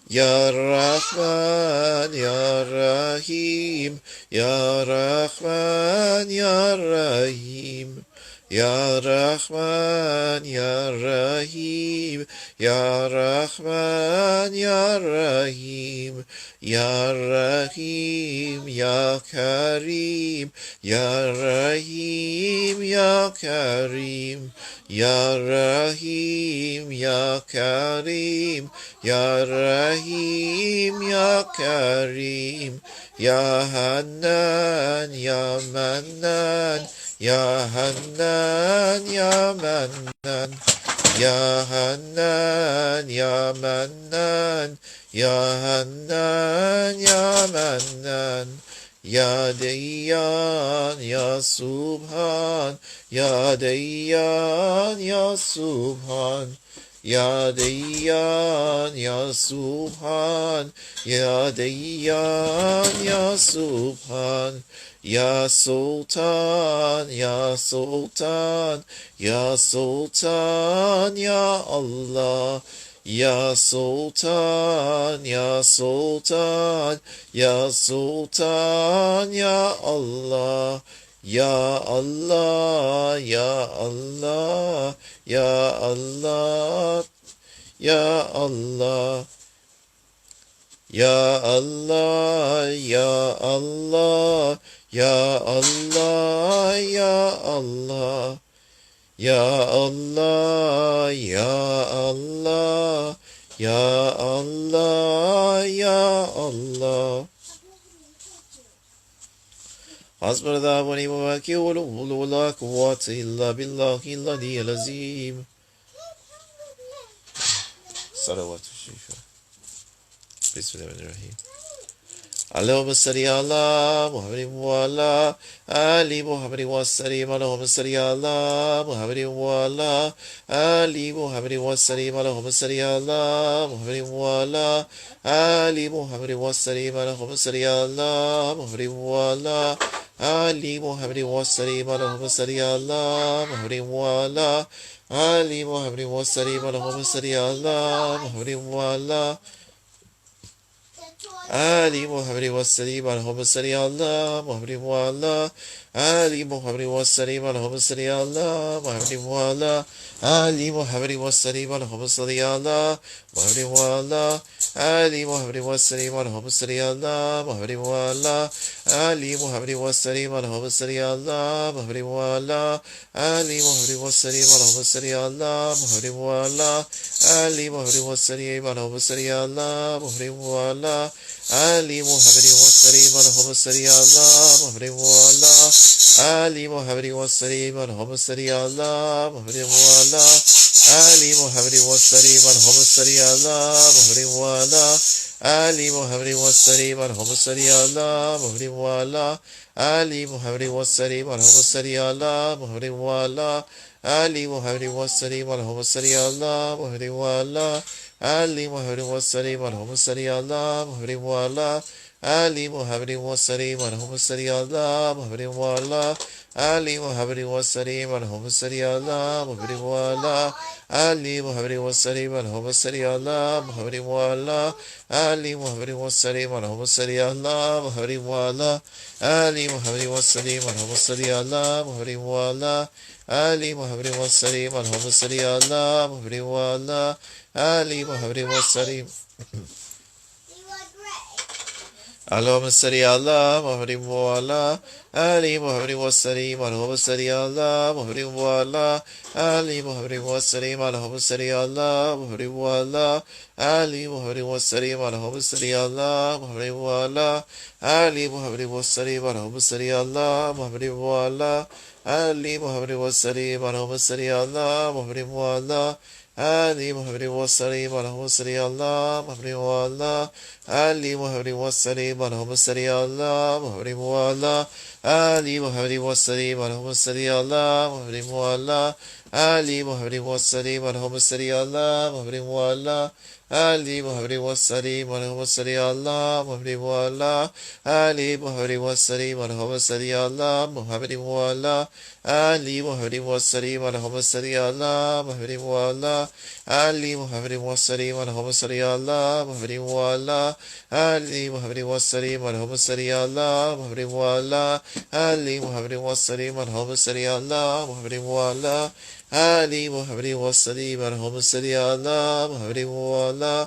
Ya Rahman, Ya Rahim, Ya Rahman, Ya Rahim. Ya Rahman, Ya Rahim, Ya Rahman, Ya Rahim. Ya Rahim, Ya Karim, Ya Rahim, Ya Karim. Ya Rahim, Ya Karim, Ya Rahim, Ya Karim. Ya Hannan, Ya Mannan, Ya Hannan, Ya Mannan. Ya Hannan, Ya Mannan, Ya Hannan, Ya Mannan. Ya Dayyan, Ya Subhan, Ya Dayyan, Ya Subhan. Ya Dayyan, Ya Subhan, Ya Dayyan, Ya Subhan. Ya Sultan, Ya Sultan, Ya Sultan, Ya Allah. Ya Sultan, Ya Sultan, Ya Sultan, Ya Allah. Ya Allah, Ya Allah, Ya Allah, Ya Allah. Ya Allah, Ya Allah, Ya Allah, Ya Allah. Ya Allah, Ya Allah, Ya Allah, Ya Allah. حسبنا الله ونعم الوكيل ولا قوة إلا بالله العلي العظيم. صلوات الشيخ. بسم الله الرحمن الرحيم. اللهم صل على محمد وعلى آل محمد وسلم. اللهم صل على محمد وعلى آل محمد وسلم. اللهم صل على محمد وعلى آل محمد وسلم. اللهم صل على محمد وعلى آل محمد وسلم. اللهم صل على محمد وعلى آل محمد وسلم. اللهم صل على محمد وعلى آل محمد وسلم. اللهم صل على محمد وعلى آل محمد وسلم. اللهم صل على محمد وعلى آل محمد وسلم. اللهم صل على محمد وعلى آل محمد وسلم. اللهم صل على محمد وعلى آل محمد وسلم. اللهم صل على محمد وعلى آل محمد وسلم. اللهم صل على محمد وعلى آل محمد وسلم. اللهم صل على محمد وعلى آل محمد وسلم. اللهم صل على محمد وعلى آل محمد وسلم. اللهم صل على محمد وعلى آل محمد وسلم. اللهم صل على محمد وعلى آل محمد وسلم. اللهم صل على محمد وعلى آل محمد وسلم. اللهم صل على محمد وعلى آل محمد وسلم. اللهم صل على محمد وعلى Ali Muhammadin wa sallim Allahumma salli ala Muhammadin wa ala Ali Muhammadin wa sallim Allahumma salli ala Muhammadin wa ala Ali Muhammadin wa sallim Allahumma salli ala Muhammadin wa ala Ali Muhammadin wa sallim Allahumma salli ala Muhammadin wa ala Ali Muhammadin wa sallim Allahumma salli ala Muhammadin wa ala Ali Muhammadin wa sallim Allahumma salli ala Muhammadin wa ala Ali Muhammadin wa sallim Allahumma salli ala Muhammadin wa ala Ali Muhammadin wa sallim Allahumma salli ala Muhammadin wa ala Ali Muhammadin wa sallim Allahumma salli ala Muhammadin wa ala Ali Muhammadin wa sallim Allahumma salli ala Muhammadin wa ala Ali Muhammadin wa sallim Allahumma salli ala Muhammadin wa ala Ali Muhammadin wa sallim Allahumma salli ala Muhammadin wa ala Ali Muhammadin wa sallim Allahumma salli ala Muhammadin wa ala Ali Muhammadin wa sallim Allahumma salli ala Muhammadin wa ala Ali Muhammadin wa sallim Allahumma salli ala Muhammadin wa ala Ali Muhammadin wa sallim Allahumma salli ala Muhammadin wa ala Ali Muhammadin wa sallim Allahumma salli ala Muhammadin wa ala Ali Muhammadin wa sallim Allahumma salli ala Muhammadin wa ala Ali Muhammadin wa sallim Allahumma salli ala Muhammadin wa ala Ali Muhammadin wa sallim Allahumma salli ala Muhammadin wa ala Ali Muhammadin wa sallim Allahumma salli ala Muhammadin wa ala Ali Muhammadin wa sallim Allahumma salli ala Muhammadin wa ala Ali Muhammadin wa sallim Allahumma salli ala Muhammadin wa ala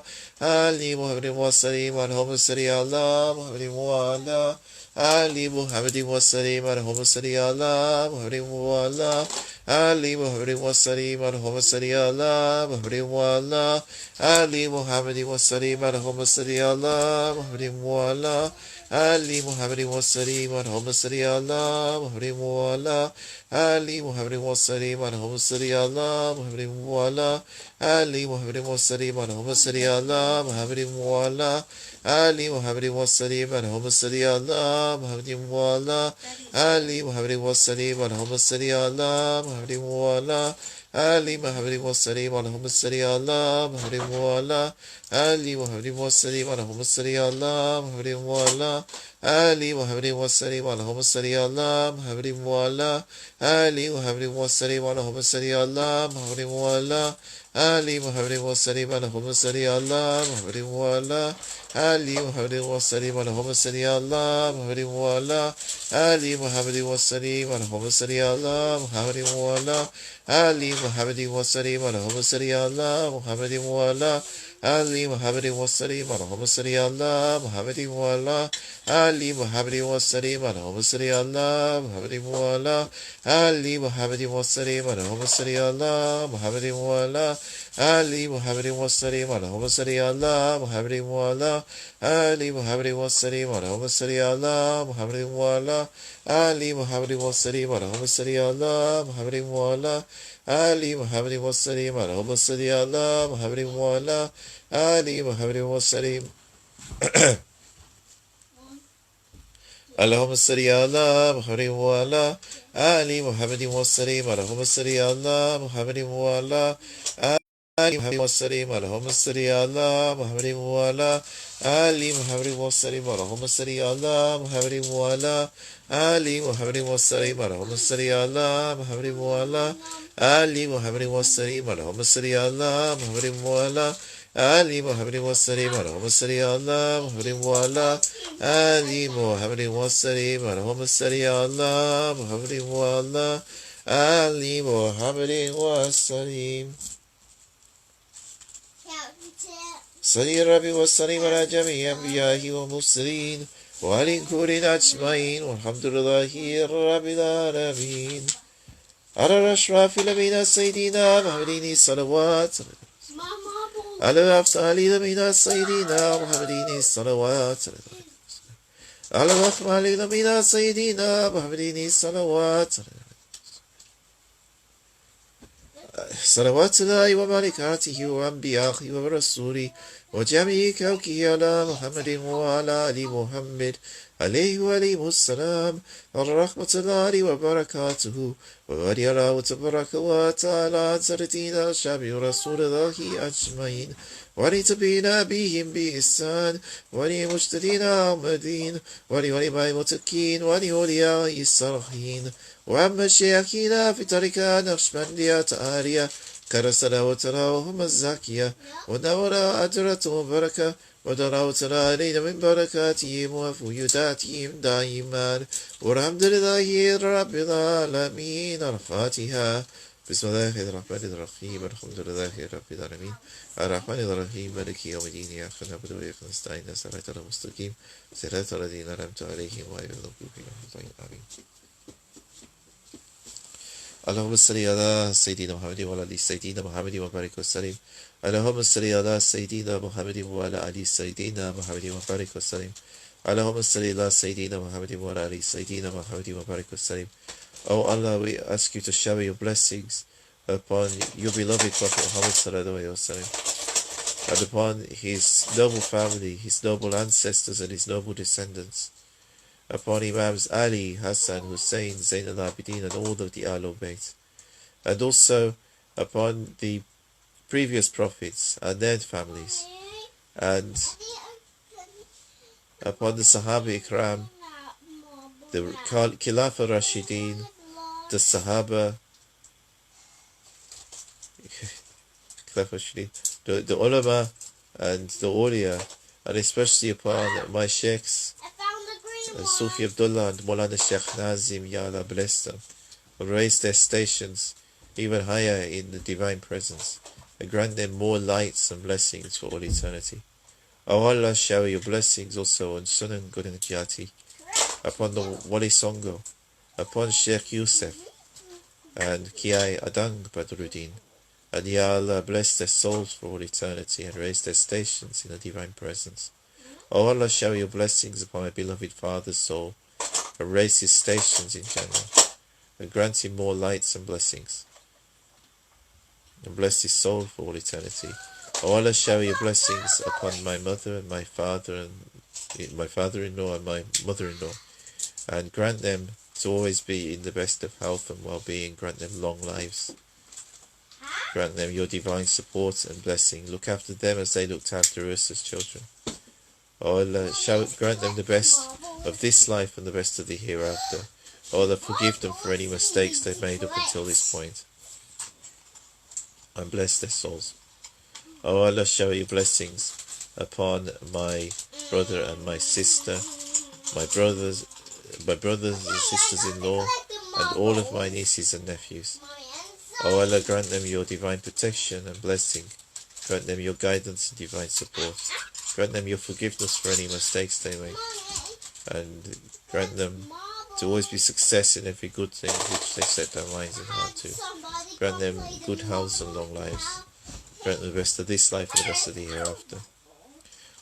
Ali Muhammadin wa sallim Allahumma salli ala Muhammadin wa ala Ali Muhammadin wa sallim Allahumma salli ala Muhammadin wa ala Ali Muhammadin wa sallim Allahumma salli ala Muhammadin wa ala Ali Muhammadin wa sallim Allahumma salli ala Muhammadin wa ala Ali Muhammadin wa sallim Allahumma salli ala Muhammadin wa ala Ali Muhammadin wa sallim Allahumma salli ala Muhammadin wa ala Ali Muhammadin wa sallim Allahumma salli ala Muhammadin wa ala Ali Muhammadin wa sallim Allahumma salli ala Muhammadin wa ala Ali Muhammadin wa sallim Allahumma salli ala Muhammadin wa ala Ali Muhammadin wa sallim Allahumma salli ala Muhammadin wa ala Ali Muhammadin wa sallim Allahumma salli ala Muhammadin wa ala Ali Muhammadin wa sallim Allahumma salli ala Muhammadin wa ala Ali Muhammadin wa sallim Allahumma salli ala Muhammadin wa ala Ali Muhammadin wa sallim Allahumma salli ala Muhammadin wa ala Ali Muhammadin wa sallim Allahumma salli ala Muhammadin wa ala Ali Muhammadin wa sallim Allahumma salli ala Muhammadin wa ala Ali Muhammadin wa sallim Allahumma salli ala Muhammadin wa ala Ali Muhammadin wa sallim Allahumma salli ala Muhammadin wa ala Ali Muhammadin wa sallim Allahumma salli ala Muhammadin wa ala Ali Muhammadin wa sallim Allahumma salli ala Muhammadin wa ala Ali Muhammadin wa sallim Allahumma salli ala Muhammadin wa ala Ali Muhammadin wa sallim Allahumma salli ala Muhammadin wa ala Ali Muhammadin wa sallim Allahumma salli ala Muhammadin wa ala Ali Muhammadin wa sallim Allahumma salli ala Muhammadin wa ala Ali Muhammadin wa sallim Allahumma salli ala Muhammadin wa ala Ali Muhammadin wa sallim Allahumma salli ala Muhammadin wa ala Ali Muhammadin wa sallim Allahumma salli ala Muhammadin wa ala Ali Muhammadin wa sallim Allahumma salli ala Muhammadin wa ala Ali Muhammadin wa sallim Allahumma salli ala Muhammadin wa ala Ali Muhammadin wa sallim Allahumma salli ala Muhammadin wa ala Ali Muhammadin wa sallim Allahumma salli ala Muhammadin wa ala Ali Muhammadin wa sallim Allahumma salli ala Muhammadin wa ala Ali Muhammadin wa sallim Allahumma salli ala Muhammadin wa ala Ali Muhammadin wa sallim صلي ربي وسلم على جميع أنبيائه والمرسلين وعلى كل أجمعين والحمد لله رب العالمين على أشرف الأنبياء سيدنا محمد صلوات على أفضل الأنبياء سيدنا محمد صلوات على أكمل الأنبياء سيدنا محمد صلوات صلوات الله وملائكته وأنبيائه ورسوله وجميع كوكه على محمد وعلى آل محمد عليه وعليهم السلام ورحمة الله وبركاته وولي الله تبارك وتعالى عن سردين شعب رسول الله أجمعين ولتبين بهم بإحسان ولمجتدين عمدين ولعلماء المتقين ولأولياء الصالحين وعما الشيخين في طريقة نقشبندية عالية كرسنا وتراهم الزاكية ونورا أجرتهم بركة ودرعوت علينا من بركاتهم وفيوداتهم دائما والحمد لله رب العالمين الفاتحة بسم الله الرحمن الرحيم الحمد لله رب العالمين الرحمن الرحيم مالك يوم الدين إياك نعبد وإياك نستعين صراط المستقيم صراط الذين أنعمت عليهم غير المغضوب عليهم آمين اللهم صل على سيدنا محمد وعلى آل سيدنا محمد وبارك وسلم اللهم صل على سيدنا محمد وعلى آل سيدنا محمد وبارك وسلم اللهم صل على سيدنا محمد وعلى آل سيدنا محمد وبارك وسلم. Oh Allah, we ask you to shower your blessings upon your beloved Prophet Muhammad sallallahu alaihi wasallam and upon his noble family, his noble ancestors and his noble descendants, upon Imams Ali, Hassan, Hussein, Zain al-Abidin and all of the Ahlul Bayt, and also upon the previous prophets and their families, and upon the Sahaba Ikram, the Khilafah Rashideen, the Sahaba, the Ulama and the Awliya, and especially upon my Sheikhs, Sufi Abdullah and Maulana Sheikh Nazim, Ya Allah bless them, and raise their stations even higher in the Divine Presence, and grant them more lights and blessings for all eternity. O Allah, shower your blessings also on Sunan Gunanjati, upon the Wali Songo, upon Sheikh Yusuf and Kiai Adang Badruddin, and Ya Allah bless their souls for all eternity and raise their stations in the Divine Presence. O Allah, shower your blessings upon my beloved father's soul and raise his stations in Jannah, and grant him more lights and blessings, and bless his soul for all eternity. O Allah, shower your blessings upon my mother and my father and my father-in-law and my mother-in-law, and grant them to always be in the best of health and well-being. Grant them long lives. Grant them your divine support and blessing. Look after them as they looked after us as children. O Allah, grant them the best of this life and the best of the hereafter. O Allah, forgive them for any mistakes they've made up until this point, and bless their souls. O Allah, shower your blessings upon my brother and my sister, my brothers and sisters-in-law, and all of my nieces and nephews. O Allah, grant them your divine protection and blessing. Grant them your guidance and divine support. Grant them your forgiveness for any mistakes they make, and grant them to always be success in every good thing which they set their minds and heart to. Grant them good health and long lives. Grant them the best of this life and the best of the hereafter.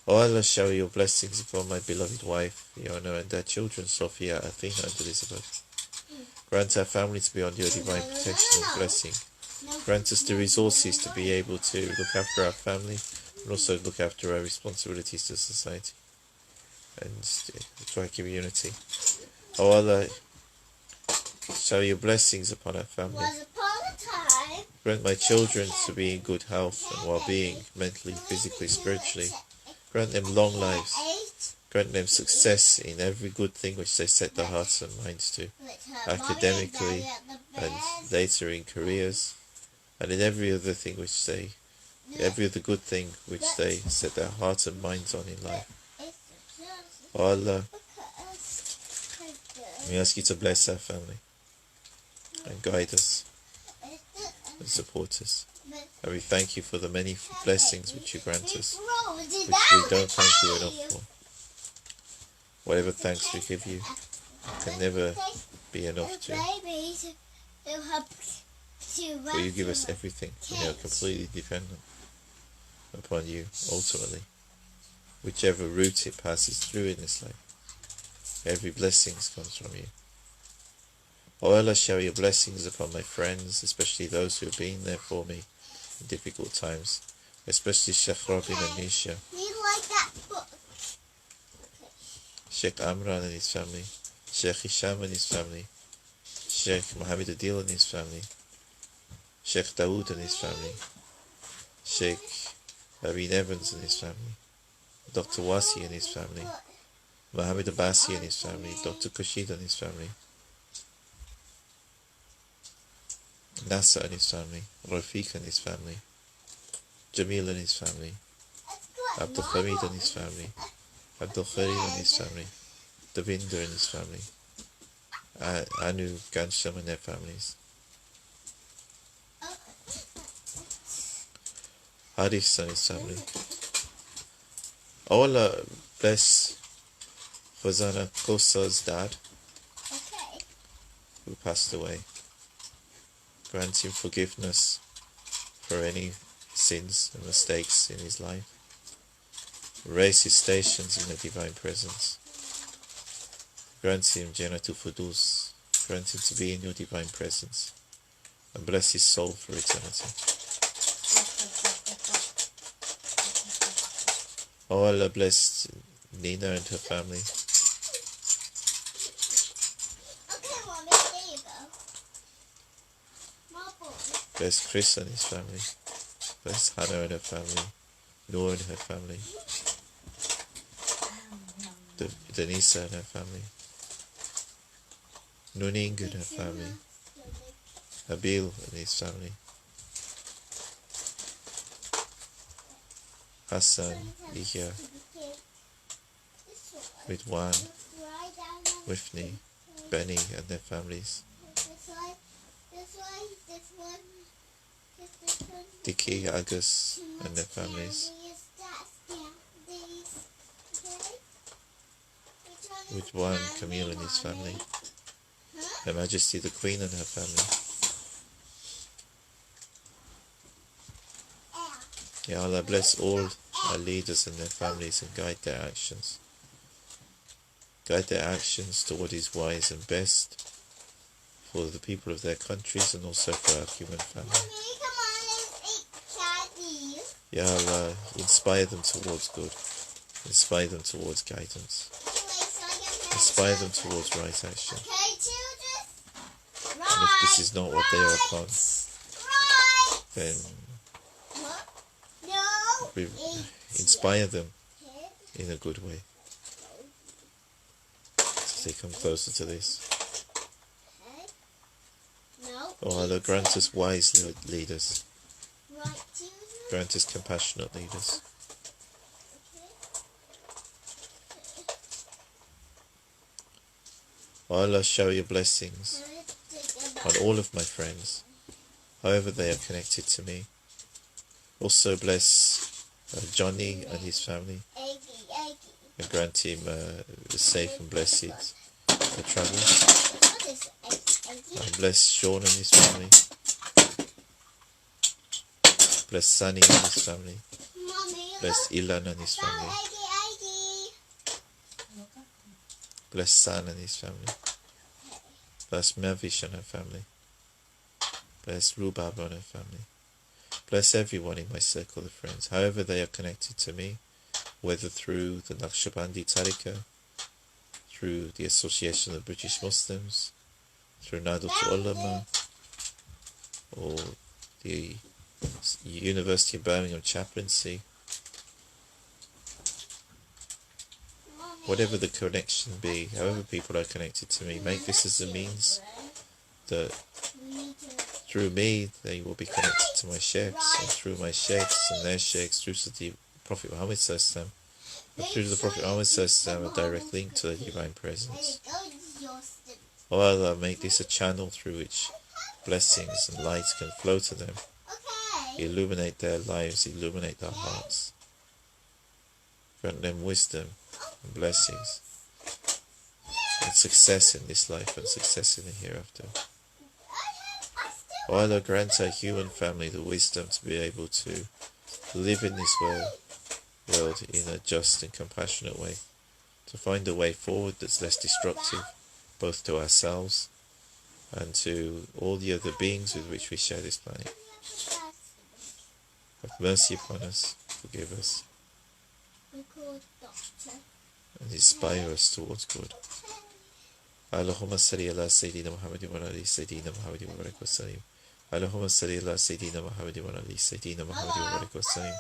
O Allah, shower your blessings upon my beloved wife, Fiona, and their children, Sophia, Athena, and Elizabeth. Grant our family to be under your divine protection and blessing. Grant us the resources to be able to look after our family and also look after our responsibilities to society and to our community. O Allah, shower your blessings upon our family. Grant my children to be in good health and well-being, mentally, physically, spiritually. Grant them long lives. Grant them success in every good thing which they set their hearts and minds to, academically and later in careers, and in every other thing which every other good thing which they set their hearts and minds on in life. O Allah, we ask you to bless our family and guide us and support us. And we thank you for the many blessings which you grant us, which we don't thank you enough for. Whatever thanks we give you can never be enough to. For you give us everything. We are completely dependent upon you, ultimately. Whichever route it passes through in this life, every blessing comes from you. O Allah, shower your blessings upon my friends, especially those who have been there for me in difficult times, especially Sheikh Robin and Nisha, Sheikh Amran and his family, Sheikh Hisham and his family, Sheikh Mohammed Adil and his family, Sheikh Dawood and his family, Sheikh Amin Evans and his family, Dr. Wasi and his family, Mohammed Abbasi and his family, Dr. Kashid and his family, Nasser and his family, Rafiq and his family, Jamil and his family, Abdul Hamid and his family, Abdul Kharim and his family, Davinder and his family, Anu, Gansham and their families, Harith and his family. Oh Allah bless Khazana Kosa's dad, who passed away. Grant him forgiveness for any sins and mistakes in his life. Raise his stations in the divine presence. Grant him Jannatul Fudus. Grant him to be in your divine presence. And bless his soul for eternity. Oh Allah bless Nina and her family. Bless Chris and his family. Bless Hannah and her family. Noor and her family. Denisa and her family. Nuning and her family. Abil and his family. Hassan, Ihya, Ridwan, Wifni, Benny and their families. Dhikr, Agus and their families. Ridwan, Camille and his family. Her Majesty the Queen and her family. Ya Allah bless all our leaders and their families and guide their actions. Guide their actions to what is wise and best for the people of their countries and also for our human family. Ya Allah, inspire them towards good. Inspire them towards guidance. Inspire them towards right action. And if this is not what they are upon, then we inspire them in a good way so they come closer to this. Oh Allah, grant us wise leaders. Grant us compassionate leaders. Oh Allah, shower your blessings on all of my friends, however they are connected to me. Also bless Johnny and his family, and grant him a safe and blessed travel. And bless Sean and his family. Bless Sane and his family. Bless Ilan and his family. Bless San and his family. Bless Mervish and her family. Bless Rubab and her family. Bless everyone in my circle of friends, however they are connected to me, whether through the Naqshbandi tariqat, through the Association of British Muslims, through Nahdlatul Ulama, or the University of Birmingham chaplaincy. Whatever the connection be, however people are connected to me, make this as a means that through me they will be connected to my sheikhs, and through my sheikhs and their sheikhs, through the Prophet Muhammad Sallallahu, and through the Prophet Muhammad Sallallahu, a direct link to the divine presence. Oh Allah, make this a channel through which blessings and light can flow to them, illuminate their lives, illuminate their hearts, grant them wisdom and blessings, and success in this life and success in the hereafter. Oh Allah, grant our human family the wisdom to be able to live in this world in a just and compassionate way, to find a way forward that's less destructive, both to ourselves and to all the other beings with which we share this planet. Have mercy upon us, forgive us, and inspire us towards good. Allahumma salli ala Sayyidina Muhammadin wa ali Sayyidina Muhammadin wa barik wa sallim. Allahumma salli ala Sayyidina Muhammadin wa ali Sayyidina Muhammadin wa barik wa sallim.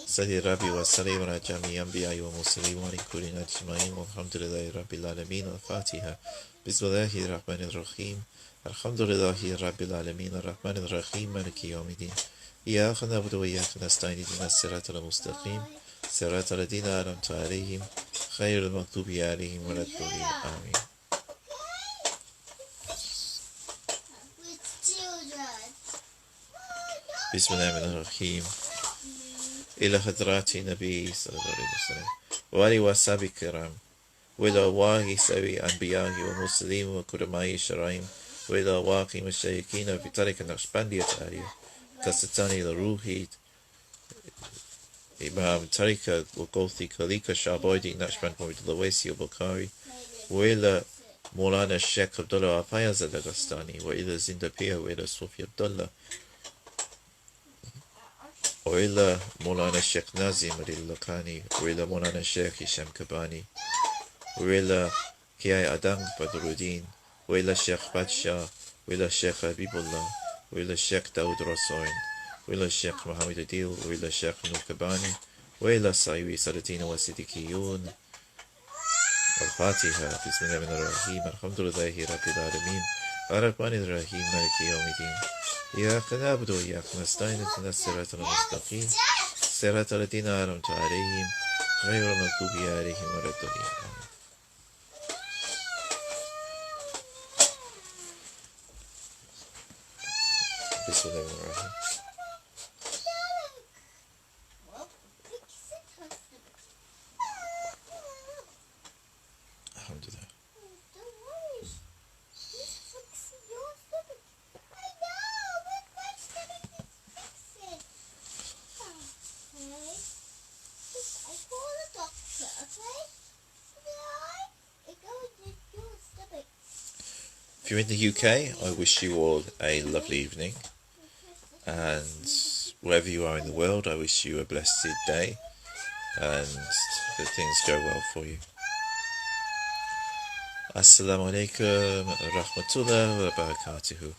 Salli Rabbi wa sallim ala jami anbiya'i wa mursalin wa kulli ajma'in walhamdulillahi rabbil alamin. Al-Fatiha. Bismillahir Rahmanir Rahim. Alhamdulillahi rabbil alamin. Ar-Rahmanir Rahim. Maliki yawmiddin. إياك نعبد وإياك نستعين اهدنا الصراط المستقيم صراط الذين أنعمت عليهم غير المغضوب عليهم ولا الضالين آمين. بسم الله الرحمن الرحيم. إلى حضرات النبي صلى الله عليه وسلم وآله وصحبه الكرام وإلى أرواح سوي أنبياء ومرسلين وقدماء الشرائم وإلى أرواح مشايخين في طريق النقشبندية العالية كستاني لروحي إمام tariqat وقوثي كليكا شعبويدي نقشبند مريد الويسي وبكاري وإلى مولانا الشيخ عبد الله عفايز الدغستاني وإلى زندبية وإلى صوفي عبد الله وإلى مولانا الشيخ نازي مريد اللقاني وإلى مولانا الشيخ هشام كباني وإلى كياي أدان بدرودين وإلى الشيخ بادشاه وإلى الشيخ حبيب الله وإلى الشيخ داود رسوين وإلى الشيخ محمد الديل وإلى الشيخ نور كباني وإلى سايوي سالتين وصديقيون. الفاتحة. بسم الله الرحمن الرحيم. الحمد لله رب العالمين الرحمن الرحيم مالك يوم الدين إياك نعبد وإياك نستعين اهدنا الصراط المستقيم صراط الذين أنعمت عليهم غير المغضوب عليهم ولا الضالين آمين. بسم الله الرحمن الرحيم. الحمد لله. If you're in the UK, I wish you all a lovely evening, and wherever you are in the world, I wish you a blessed day and that things go well for you. Assalamu alaikum wa rahmatullahi wa barakatuhu.